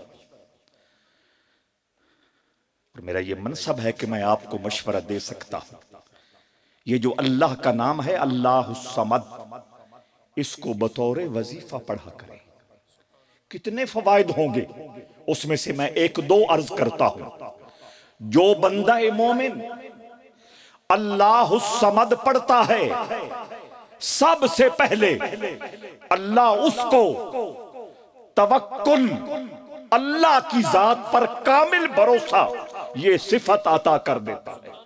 और मेरा यह मनसब है कि मैं आपको मशवरा दे सकता हूं। ये जो अल्लाह का नाम है अल्लाहुस समद, इसको बतौर वजीफा पढ़ा करें। कितने फवायद होंगे, उसमें से मैं 1-2 अर्ज करता हूं। जो बंदा मोमिन अल्लाहुस समद पढ़ता है, सबसे पहले अल्लाह उसको तवक्कुल, अल्लाह की जात पर कामिल भरोसा, ये सिफत अता कर देता है।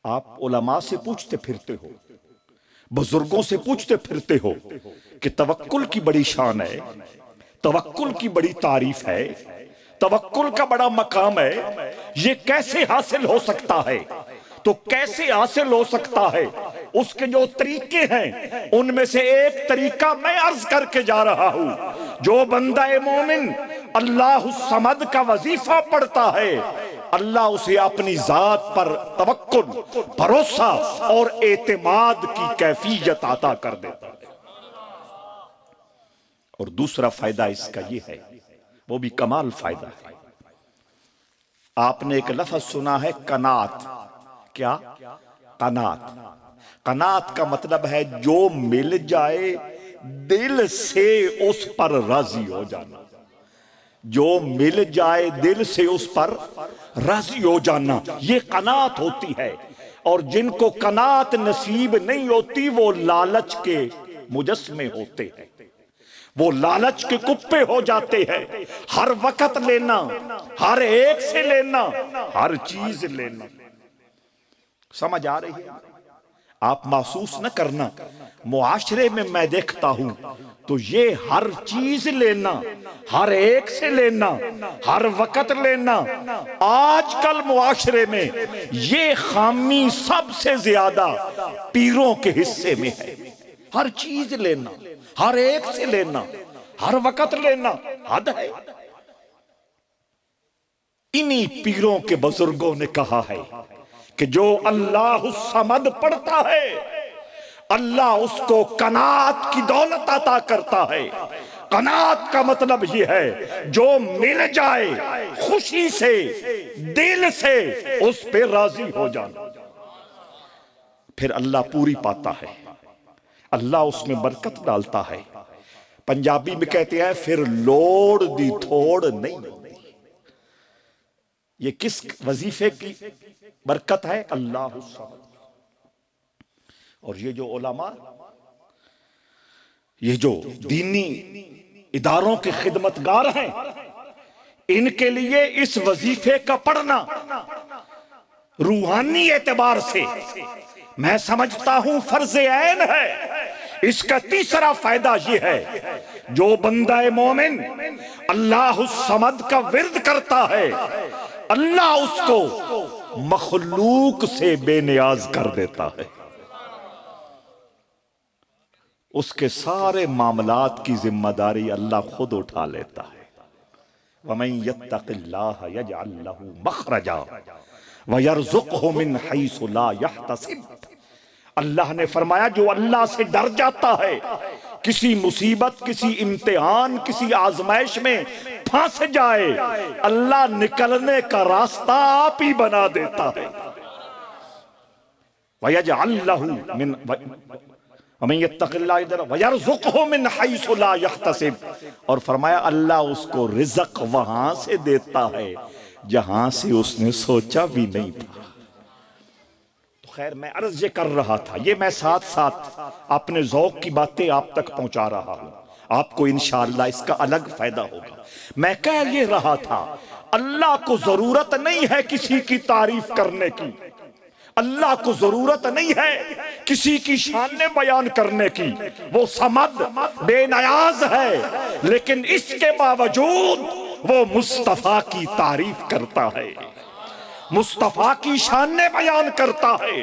आप उलमा से पूछते फिरते हो, बुजुर्गों से पूछते फिरते हो कि तवक्कुल की बड़ी शान है, तवक्कुल की बड़ी तारीफ है, तवक्कुल का बड़ा मकाम है, ये कैसे हासिल हो सकता है? तो कैसे हासिल हो सकता है, उसके जो तरीके हैं उनमें से एक तरीका मैं अर्ज करके जा रहा हूं। जो बंदा मोमिन अल्लाह समद का वजीफा पढ़ता है, अल्लाह उसे अपनी जात पर तवक्कुल, भरोसा और एतमाद की कैफियत अता कर देता है। और दूसरा फायदा इसका यह है, वो भी कमाल फायदा है। आपने एक लफ्ज सुना है कनात। क्या? कनात। कनात का मतलब है जो मिल जाए दिल से उस पर राजी हो जाना। जो मिल जाए दिल से उस पर राजी हो जाना, ये कनात होती है। और जिनको कनात नसीब नहीं होती, वो लालच के मुजस्मे होते हैं। वो लालच के कुप्पे हो जाते हैं। हर वक्त लेना, हर एक से लेना, हर चीज लेना। समझ आ रही है? आप महसूस न करना, मुआशरे में मैं देखता हूं तो ये हर चीज लेना, हर एक से लेना, हर वक्त लेना, आजकल मुआशरे में ये खामी सबसे ज्यादा पीरों के हिस्से में है। हर चीज लेना, हर एक से लेना, हर वक्त लेना, हद है। इन्हीं पीरों के बुजुर्गों ने कहा है कि जो अल्लाह समद पढ़ता है, अल्लाह उसको कनात की दौलत अता करता है। कनात का मतलब यह है जो मिल जाए खुशी से, दिल से उस पे राजी हो जाना, फिर अल्लाह पूरी पाता है, अल्लाह उसमें बरकत डालता है। पंजाबी में कहते हैं फिर लोड़ दी थोड़ नहीं। ये किस वजीफे की बरकत है? अल्लाह समद। और ये जो उलमा, ये जो दीनी इदारों के खिदमतगार हैं, इनके लिए इस वजीफे का पढ़ना रूहानी एतबार से मैं समझता हूं फर्ज ऐन है। इसका तीसरा फायदा यह है, जो बंदा मोमिन अल्लाह समद का विर्द करता है, अल्लाह उसको मखलूक से बेनियाज कर देता है। उसके सारे मामलात की जिम्मेदारी अल्लाह खुद उठा लेता है। वमन यत्तक़िल्लाह यजअल लहू मखरजा व यरज़ुक़हु मिन हैसु ला यहतसिब। अल्लाह ने फरमाया जो अल्लाह से डर जाता है, किसी मुसीबत, किसी इम्तिहान, किसी आजमाइश में फंस जाए, अल्लाह निकलने का रास्ता आप ही बना देता है। व यजअल लहू मिन और फरमाया अल्लाह उसको रिज़्क़ वहां से देता है जहां से उसने सोचा भी नहीं था। तो खैर, मैं अर्ज ये कर रहा था, ये मैं साथ साथ अपने ज़ौक़ की बातें आप तक पहुंचा रहा हूं, आपको इंशाअल्लाह इसका अलग फायदा होगा। मैं कह ये रहा था, अल्लाह को जरूरत नहीं है किसी की तारीफ करने की, अल्लाह को जरूरत नहीं है किसी की शान बयान करने की, वो समद बेनियाज है, लेकिन इसके बावजूद वो मुस्तफा की तारीफ करता है, मुस्तफा की शान बयान करता है,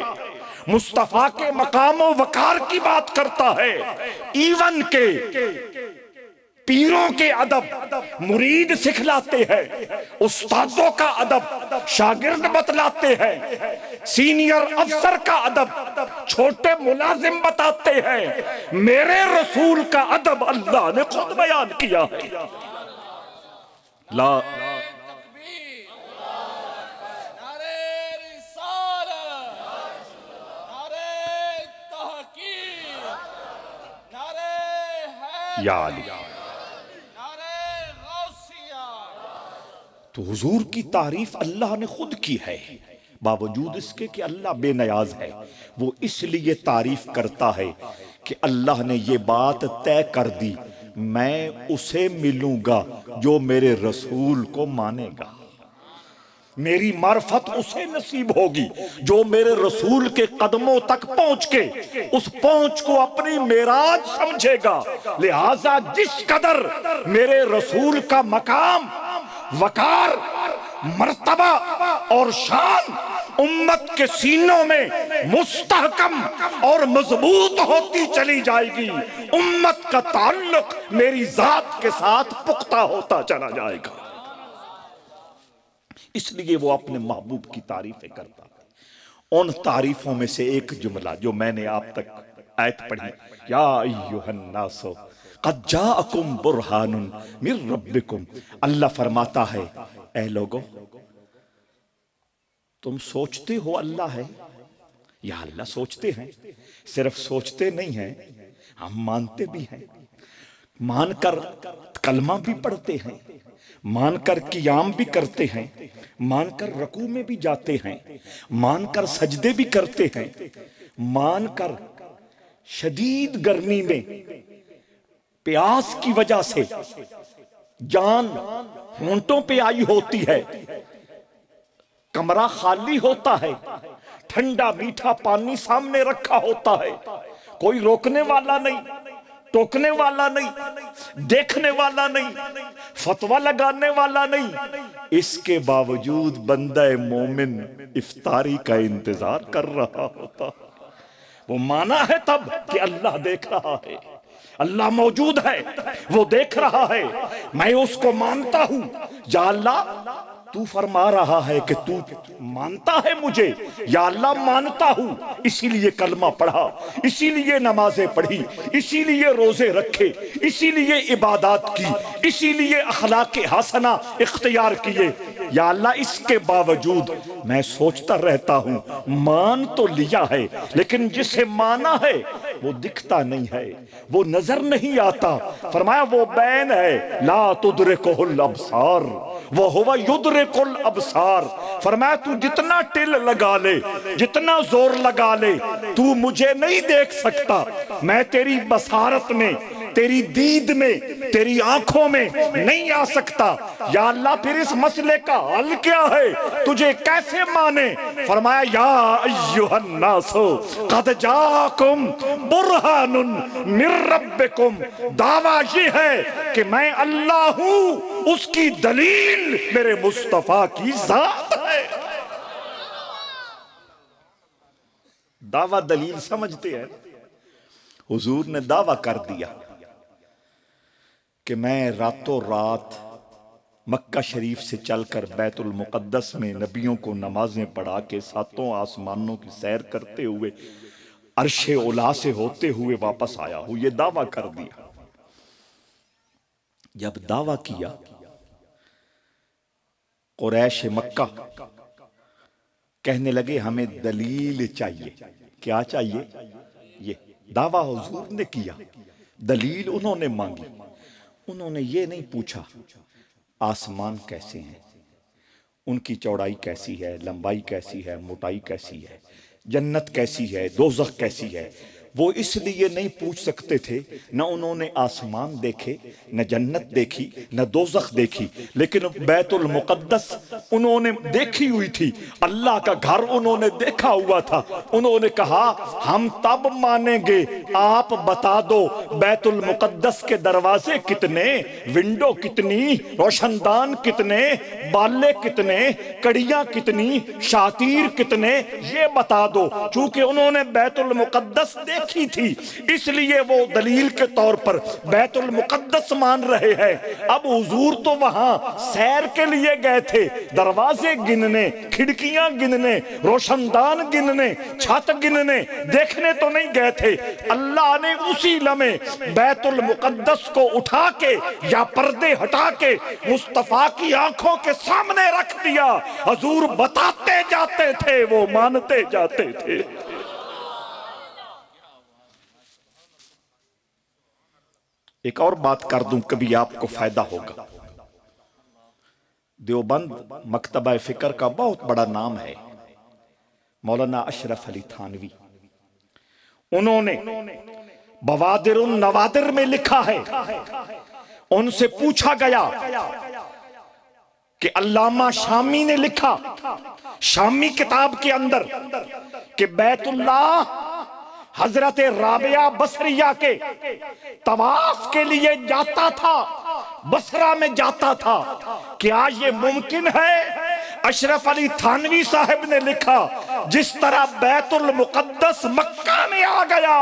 मुस्तफा के मकाम व वकार की बात करता है। इवन के पीरों के अदब मुरीद सिखलाते हैं, उस्तादों का अदब शागिर्द बतलाते हैं, सीनियर अफसर का अदब छोटे मुलाजिम बताते हैं। मेरे रसूल का अदब अल्लाह ने खुद बयान किया है। ला या अली। तो हुजूर की तारीफ अल्लाह ने खुद की है, बावजूद इसके कि अल्लाह बेनियाज है। वो इसलिए तारीफ करता है कि अल्लाह ने ये बात तय कर दी, मैं उसे मिलूंगा जो मेरे रसूल को मानेगा, मेरी मार्फत उसे नसीब होगी जो मेरे रसूल के कदमों तक पहुंच के उस पहुंच को अपनी मेराज समझेगा। लिहाजा जिस कदर मेरे रसूल का मकाम, वकार, मर्तबा और शान उम्मत के सीनों में मुस्तहकम और मजबूत होती चली जाएगी, उम्मत का ताल्लुक मेरी जात के साथ पुख्ता होता चला जाएगा। इसलिए वो अपने महबूब की तारीफें करता है। उन तारीफों में से एक जुमला जो मैंने आप तक आयत पढ़ी, या अय्युहन नासो क़द जाअकुम बुरहानुन मिर रब्बिकुम। अल्लाह फरमाता है, ऐ लोगों, तुम सोचते हो अल्लाह है, या अल्लाह सोचते हैं, सिर्फ सोचते नहीं हैं, हम मानते भी हैं, मानकर कलमा भी पढ़ते हैं, मानकर कियाम भी करते हैं, मानकर रकू में भी जाते हैं, मानकर सजदे भी करते हैं, मानकर शदीद गर्मी में प्यास की वजह से जान होंठों पे आई होती है, कमरा खाली होता है, ठंडा मीठा पानी सामने रखा होता है, कोई रोकने वाला नहीं, टोकने वाला नहीं, देखने वाला नहीं, फतवा लगाने वाला नहीं। इसके बावजूद बंदा मोमिन इफ्तारी का इंतजार कर रहा होता। वो माना है तब कि अल्लाह देख रहा है, अल्लाह मौजूद है, वो देख रहा है, मैं उसको मानता हूं। या अल्लाह तू फरमा रहा है कि तू मानता है मुझे, या अल्लाह मानता हूं, इसीलिए कलमा पढ़ा, इसीलिए नमाजें पढ़ी, इसीलिए रोजे रखे, इसीलिए इबादत की, इसीलिए अखलाक हसना इख्तियार किए। या अल्लाह इसके बावजूद मैं सोचता रहता हूं, मान तो लिया है लेकिन जिसे माना है वो दिखता नहीं है, वो नजर नहीं आता। फरमाया वो बैन है, ला तुदरिकुल अबसार वो हुवा युदरिकुल अबसार। फरमाया तू जितना टिल लगा ले, जितना जोर लगा ले, तू मुझे नहीं देख सकता। मैं तेरी बसारत में, तेरी दीद में, तेरी आंखों में नहीं आ सकता। या अल्लाह फिर इस मसले का हल क्या है, तुझे कैसे माने? फरमाया या अय्युहन नासो कद जाकुम बुरहानुन मिर रब्बिकुम। दावा ये है कि मैं अल्लाह हूं, उसकी दलील मेरे मुस्तफा की जात है। दावा दलील समझते हैं। हुजूर ने दावा कर दिया कि मैं रातों रात मक्का शरीफ से चलकर बैतुल मुकद्दस में नबियों को नमाजें पढ़ा के सातों आसमानों की सैर करते हुए अर्शे उला से होते हुए वापस आया हूं। यह दावा कर दिया। जब दावा किया, कुरैश मक्का कहने लगे हमें दलील चाहिए। क्या चाहिए? ये दावा हुजूर ने किया, दलील उन्होंने मांगी। उन्होंने ये नहीं पूछा आसमान कैसे हैं, उनकी चौड़ाई कैसी है, लंबाई कैसी है, मोटाई कैसी है, जन्नत कैसी है, दोज़ख कैसी है। वो इसलिए नहीं पूछ सकते थे, न उन्होंने आसमान देखे, न जन्नत देखी, न दोज़ख देखी, लेकिन बैतुल मुकद्दस उन्होंने देखी हुई थी, अल्लाह का घर उन्होंने देखा हुआ था। उन्होंने कहा हम तब मानेंगे, आप बता दो बैतुल मुकद्दस के दरवाजे कितने, विंडो कितनी, रोशनदान कितने, बाले कितने, कड़ियां कितनी, शातीर कितने, ये बता दो। चूंकि उन्होंने बैतुल मुकद्दस देखी थी, इसलिए वो दलील के तौर पर बैतुल मुकद्दस मान रहे हैं। अब हुजूर तो वहां सैर के लिए गए थे, दरवाजे गिनने, खिड़कियां गिनने, रोशनदान गिनने, छत गिनने, देखने तो नहीं गए थे। अल्लाह ने उसी लम्हे बैतुल मुकद्दस को उठा के या पर्दे हटा के मुस्तफा की आंखों के सामने रख दिया। हुजूर बताते जाते थे, वो मानते जाते थे। एक और बात कर दूं, कभी आपको फायदा होगा। देवबंद मकतबा फिक्र का बहुत बड़ा नाम है, मौलाना अशरफ अली थानवी। उन्होंने बवादिरुन नवादिर में लिखा है, उनसे पूछा गया कि अल्लामा शामी ने लिखा, शामी किताब के अंदर, कि बैतुल्लाह हजरत राबिया बसरिया के तवाफ के लिए जाता था, बसरा में जाता था। क्या ये मुमकिन है? अशरफ अली थानवी साहब ने लिखा, जिस तरह बैतुल मुकद्दस मक्का में आ गया,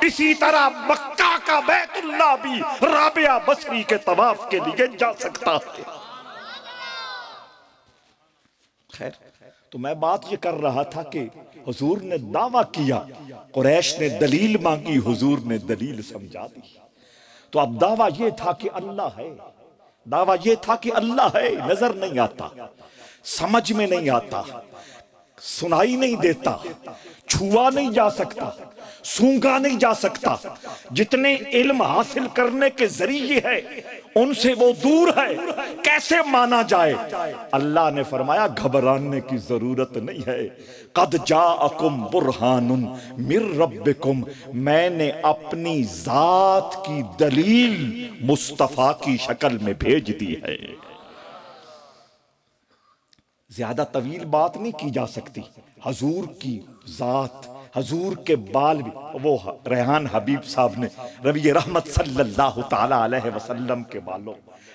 इसी तरह मक्का का बैतुल्लाह भी राबिया बसरी के तवाफ के लिए जा सकता है। खैर, तो मैं बात ये कर रहा था कि हुजूर ने दावा किया, कुरैश ने दलील मांगी, हुजूर ने दलील समझा दी। तो अब दावा ये था कि अल्लाह है, दावा ये था कि अल्लाह है। नजर नहीं आता, समझ में नहीं आता, सुनाई नहीं देता, छुआ नहीं जा सकता, सूंघा नहीं जा सकता। जितने इल्म हासिल करने के जरिए है उनसे वो दूर है, कैसे माना जाए? अल्लाह ने फरमाया घबराने की जरूरत नहीं है। कद जाअकुम बुरहानुन मिर रब्बिकुम, मैंने अपनी जात की दलील मुस्तफा की शक्ल में भेज दी है। ज्यादा तवील बात नहीं की जा सकती। हजूर की जात, हजूर के बाल भी, वो रेहान हबीब साहब ने नबी रहमत सल्लल्लाहु ताला अलैहि वसल्लम के बालों,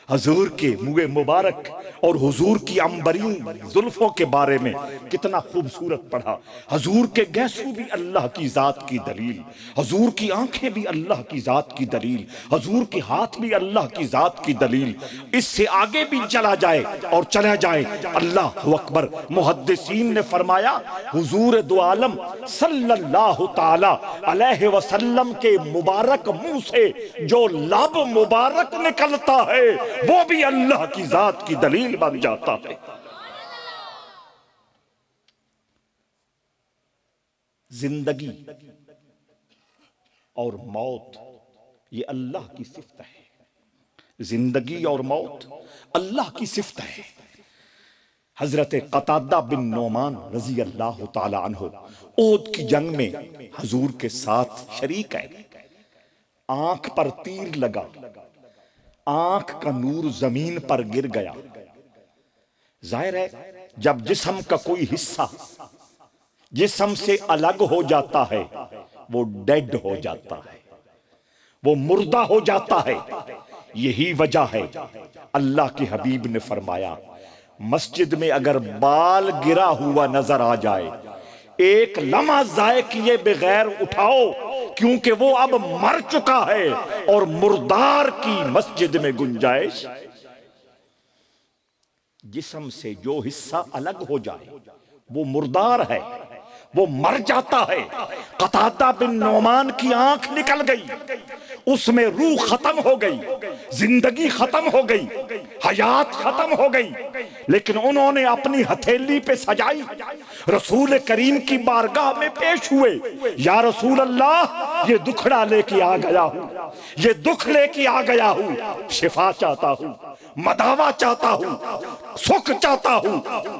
हजूर के मुँह मुबारक और हुजूर की अंबरीन जुल्फों के बारे में कितना खूबसूरत पढ़ा। हजूर के गैसू भी अल्लाह की जात की दलील, हजूर की आंखें भी अल्लाह की जात की दलील, हजूर के हाथ भी अल्लाह की जात की दलील। इससे आगे भी चला जाए और चला जाए, अल्लाह अकबर। मुहद्दिसीन ने फरमाया हुजूर दो आलम सल्लल्लाहु ताला अलैहि वसल्लम के मुबारक मुंह से जो लब मुबारक निकलता है वो भी अल्लाह की जात की दलील बन जाता है। जिंदगी और मौत ये अल्लाह की सिफत है। जिंदगी और मौत अल्लाह की सिफत है। हजरत कतादा बिन नोमान रजी अल्लाह ताला अन्हु ओद की जंग में हजूर के साथ शरीक है। आंख पर तीर लगा, आंख का नूर जमीन पर गिर गया। जाहिर है जब जिस्म का कोई हिस्सा जिस्म से अलग हो जाता है वो डेड हो जाता है, वो मुर्दा हो जाता है। यही वजह है अल्लाह के हबीब ने फरमाया मस्जिद में अगर बाल गिरा हुआ नजर आ जाए, एक लम्हा जाए किए बगैर उठाओ, क्योंकि वो अब मर चुका है और मुर्दार की मस्जिद में गुंजाइश। जिस्म से जो हिस्सा अलग हो जाए वो मुर्दार है, वो मर जाता है। कतादा बिन नोमान की आंख निकल गई, उसमें रूह खत्म हो गई, जिंदगी खत्म हो गई, हयात खत्म हो गई। लेकिन उन्होंने अपनी हथेली पे सजाई, रसूल करीम की बारगाह में पेश हुए। या रसूल अल्लाह, ये दुखड़ा लेके आ गया हूं, ये दुख लेके आ गया हूं, शिफा चाहता हूं, मदावा चाहता हूं, सुख चाहता हूं।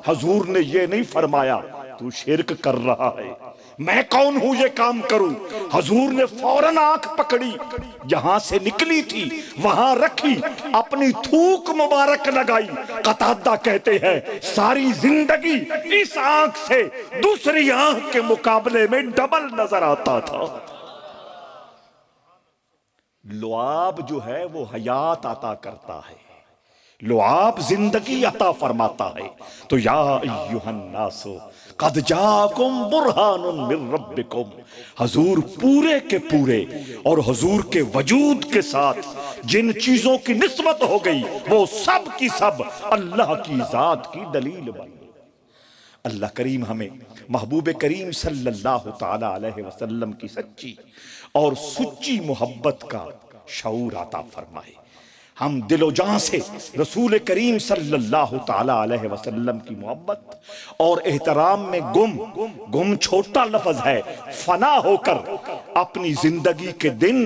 हजूर ने ये नहीं फरमाया तू शिरक कर रहा है, मैं कौन हूं ये काम करूं। हजूर ने फौरन आंख पकड़ी, जहां से निकली थी वहां रखी, अपनी थूक मुबारक लगाई। कतादा कहते हैं सारी जिंदगी इस आंख से दूसरी आंख के मुकाबले में डबल नजर आता था। लुआब जो है वो हयात अता करता है, लुआब जिंदगी अता फरमाता है। तो या अय्युहन्नासो कद जाकुम बुरहानुन मिर रब्बिकुम, हजूर पूरे के पूरे और हजूर के वजूद के साथ जिन चीजों की निस्बत हो गई वो सब की सब अल्लाह की जात की दलील बन गई। अल्लाह करीम हमें महबूब करीम सल्लल्लाहु ताला अलैहि वसल्लम की सच्ची और सुच्ची मोहब्बत का शऊर अता फरमाए। हम दिलो जान से रसूल करीम सल्लल्लाहु ताला अलैहि वसल्लम की मोहब्बत और एहतराम में गुम छोटा लफ्ज है, फना होकर अपनी जिंदगी के दिन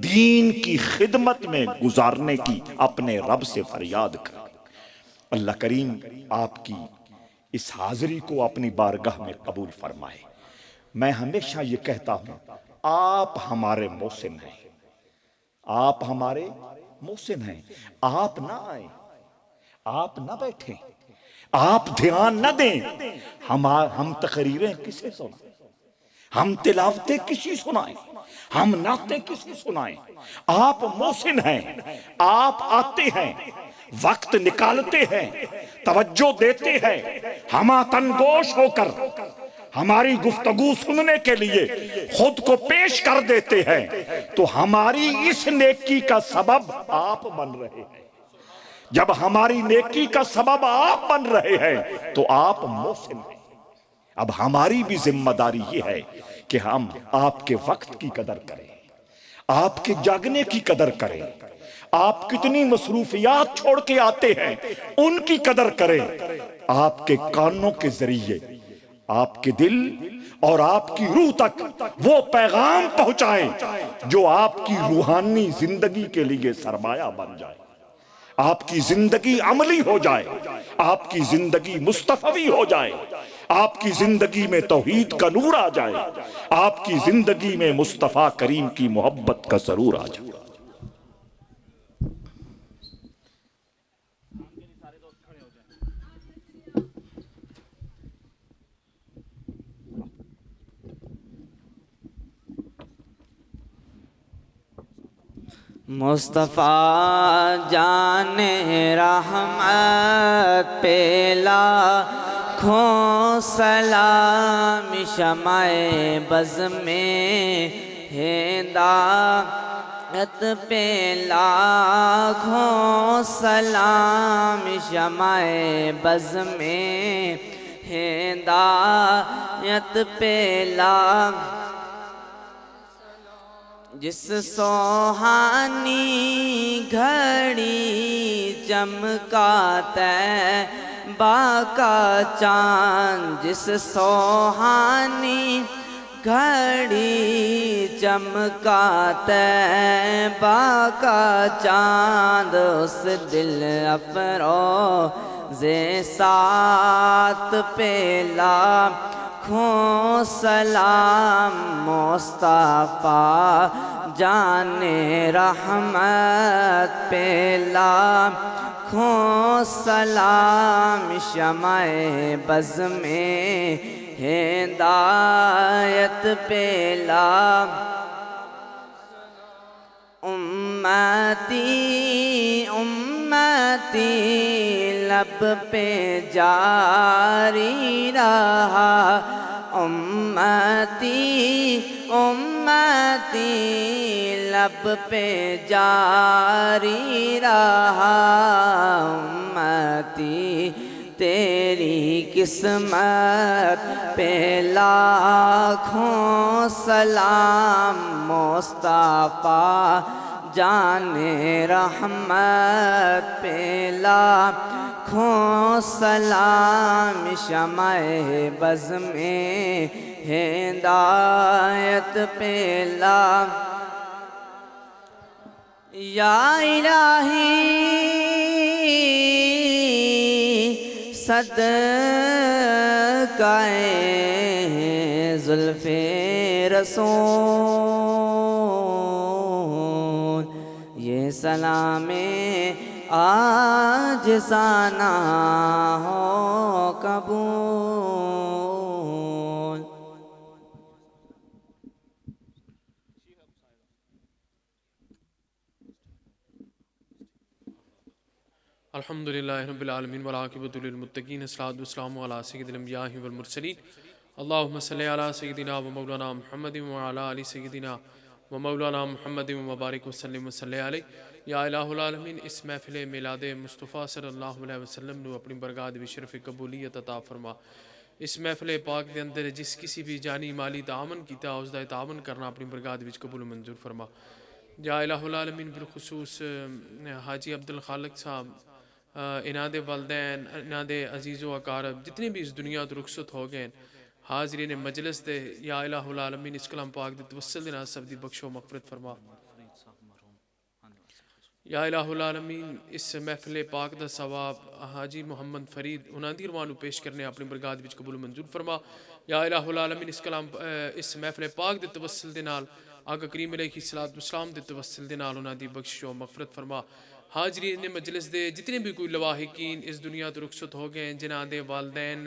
दीन की खिदमत में गुजारने की अपने रब से फरियाद कर। अल्लाह करीम आपकी इस हाजिरी को अपनी बारगाह में कबूल फरमाए। मैं हमेशा ये कहता हूं, आप हमारे मोहसिन हैं, आप हमारे मोहसिन हैं। आप ना आए, आप ना बैठे, आप ध्यान न दें। हम तकरीरें किसे सुनाएं, हम तिलावतें किसी सुनाएं, हम नाते किसी सुनाएं। आप मोहसिन हैं, आप आते हैं, वक्त निकालते हैं, तवज्जो देते हैं, हमातनगोश होकर हमारी गुफ्तगू सुनने के लिए खुद को पेश कर देते हैं। तो हमारी इस नेकी का सबब आप बन रहे हैं। जब हमारी नेकी का सबब आप बन रहे हैं तो आप मोहसिन हैं। अब हमारी भी जिम्मेदारी ये है कि हम आपके वक्त की कदर करें, आपके जागने की कदर करें, आप कितनी मसरूफियात छोड़ के आते हैं उनकी कदर करें। आपके कानों के जरिए आपके दिल और आपकी रूह तक वो पैगाम पहुंचाएं जो आपकी रूहानी जिंदगी के लिए सरमाया बन जाए। आपकी जिंदगी अमली हो जाए, आपकी जिंदगी मुस्तफवी हो जाए, आपकी जिंदगी में तौहीद का नूर आ जाए, आपकी जिंदगी में मुस्तफा करीम की मोहब्बत का जरूर आ जाए। मुस्तफ़ा जाने रहमत पे लाखों सलाम, शमाए बज़ में हिदायत पे लाखों सलाम, शमाए बज़ में हिदायत पे लाखों, जिस सोहानी घड़ी चमकाता बाका चांद, जिस सोहानी घड़ी चमकाता बाका चांद, उस दिल अफरोज़े सात पे लाखों सलाम, मुस्तफ़ा जाने रहमत पे लाखों सलाम, शमाए बज़ में हिदायत पे उम्मती उम्मती लब पे जारी रहा, उम्मती उम्मती लब पे जारी रहा, उम्मती तेरी किस्मत पे लाखों सलाम, मुस्तफ़ा जाने रहमत पे लाखों सलाम, शमाए बज़ में हिदायत पे या इलाही सदक़ाए ज़ुल्फ़े रसूल, ये सलामे आजिज़ाना हो कबूल। अल्हम्दुलिल्लाहि रब्बिल आलमीन वल आक़िबतु लिल मुत्तक़ीन, अस्सलातु वस्सलामु अला सय्यिदिल अंबिया'i वल मुरसलीन, अल्लाहुम्मा सल्लि अला सय्यिदिना व मौलाना मुहम्मदिन व अला आलि सय्यिदिना व मौलाना मुहम्मदिन व बारिक व सल्लिम व सल्लि अलैहि। या इलाहुल आलमीन, इस महफिल मिलाद मुस्तफ़ा सल्लल्लाहु अलैहि वसल्लम नू अपनी बरगात भी शरफ़ कबूलियत अता फरमा। इस महफिल पाक के अंदर जिस किसी भी जानी माली तावन किया उसका तावन करना अपनी बरगात विच कबूल मंजूर फरमा। या इलाहुल आलमीन, बिलखुसूस हाजी अब्दुल खालिक साहब, इन्हां दे वालदैन, इन्हां दे अजीज़ो अकारब जितने भी इस दुनिया तो रुखसत हो गए, हाजरीन मजलिस दे, या इलाहुल आलमीन इस कलाम पाक दे तवस्सुल दे नाल सब दी बख्शो मग़फ़िरत फरमा। या इलाहुल आलमीन, इस महफिल पाक दा सवाब हाजी मोहम्मद फरीद उन्हां दी रूह नू पेश करने अपनी बरगात विच कबूल मंजूर फरमा। या इलाहुल आलमीन, इस कलाम इस महफिल पाक दे तवस्सुल दे नाल आका करीम अलैहिस्सलातु वस्सलाम दे तवस्सुल दे नाल उन्हां दी बख्शो मग़फ़िरत फरमा। हाजरीन मजलिस दे जितने भी कोई लवाहिकीन इस दुनिया तो रुखसत हो गए, जिन्हां दे वालदैन,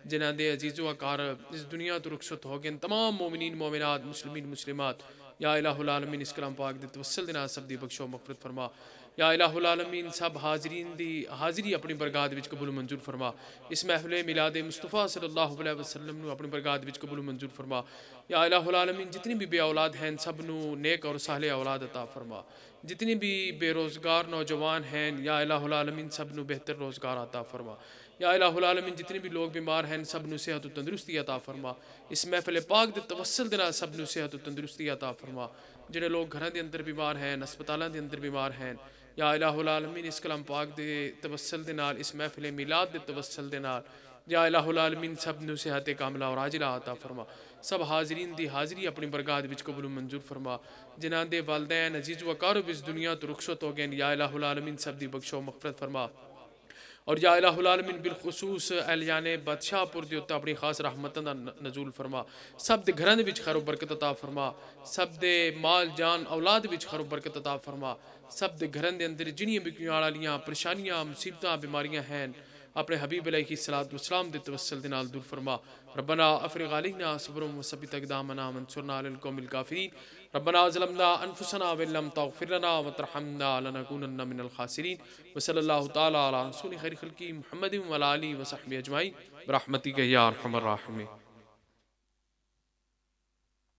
जिन्हां दे अजीज़ो अकारब इस दुनिया तो रुखसत हो गए, तमाम मोमिनीन मोमिनात मुस्लिमीन मुस्लिमात, या इलाहुल आलमीन इस कलाम पाक दे तवस्सुल दे नाल सब दी बख्शो मग़फ़िरत फरमा। या इलाहुल आलमीन, सब हाजरीन दी हाज़री अपनी बरगात विच कबूल मंजूर फरमा। इस महफिल मिलाद मुस्तफ़ा सल्लल्लाहु अलैहि वसल्लम नू अपनी बरगात विच कबूल मंजूर फरमा। या इलाहुल आलमीन, जितनी भी बे औलाद हैं सब नू नेक और साले औलाद अता फरमा। जितनी भी बेरोज़गार नौजवान हैं, या इलाहुल आलमीन सब नू बेहतर रोज़गार अता फरमा। या इलाहुल आलमीन, जितने भी लोग बीमार हैं सब नू सेहत और तंदुरुस्ती अता फरमा। इस महफिल पाक दे तवस्सुल दे नाल सब नू सेहत और तंदुरुस्ती अता फरमा। जिहड़े लोग घरां दे अंदर बीमार हैं, अस्पतालां दे अंदर बीमार हैं, या इलाहुल आलमीन इस कलाम पाक दे तवस्सुल दे नाल, इस महफिल मिलाद दे तवस्सुल दे नाल या इलाहुल आलमीन सब नू सेहत कामला और आजिला अता फरमा। सब हाजरीन दी हाज़री अपनी बरगात विच कबूल मंजूर फरमा। जिन्हां दे वालदैन अजीज़ व अकारब इस दुनिया तो रुखसत हो गए, या इलाहुल आलमीन सब दी बख्शो मग़फ़िरत फरमा। और या इलाहुल आलमीन बिलखुसूस एलियाने बादशाहपुर दे उत्ते अपनी खास रहमतां दा नज़ूल फरमा। सब दे घरां दे विच खैर बरकत अता फरमा। सब दे माल जान औलाद विच खैर बरकत अता फरमा। सब दे घरां दे अंदर जिन्नियां भी आलियां परेशानियां मुसीबतां बीमारियां हैं अपने हबीब अलैहिस्सलातु वस्सलाम दे तवस्सुल दे नाल दूर फरमा। रब्बना अफ़रिग़ अलैना सब्रन व सब्बित अक़दामना वंसुरना अलल क़ौमिल काफ़िरीन। रब्बना ज़लमना अनफुसना व लम तग़फ़िर लना व तरहमना लनकूनन्ना मिनल ख़ासिरीन। व सल्लल्लाहु तआला अला रसूलिल खैरिल ख़ल्क़ि मुहम्मदिन व अला आलिहि व सहबिहि अजमाइन बिरहमतिका या अरहमर राहिमीन।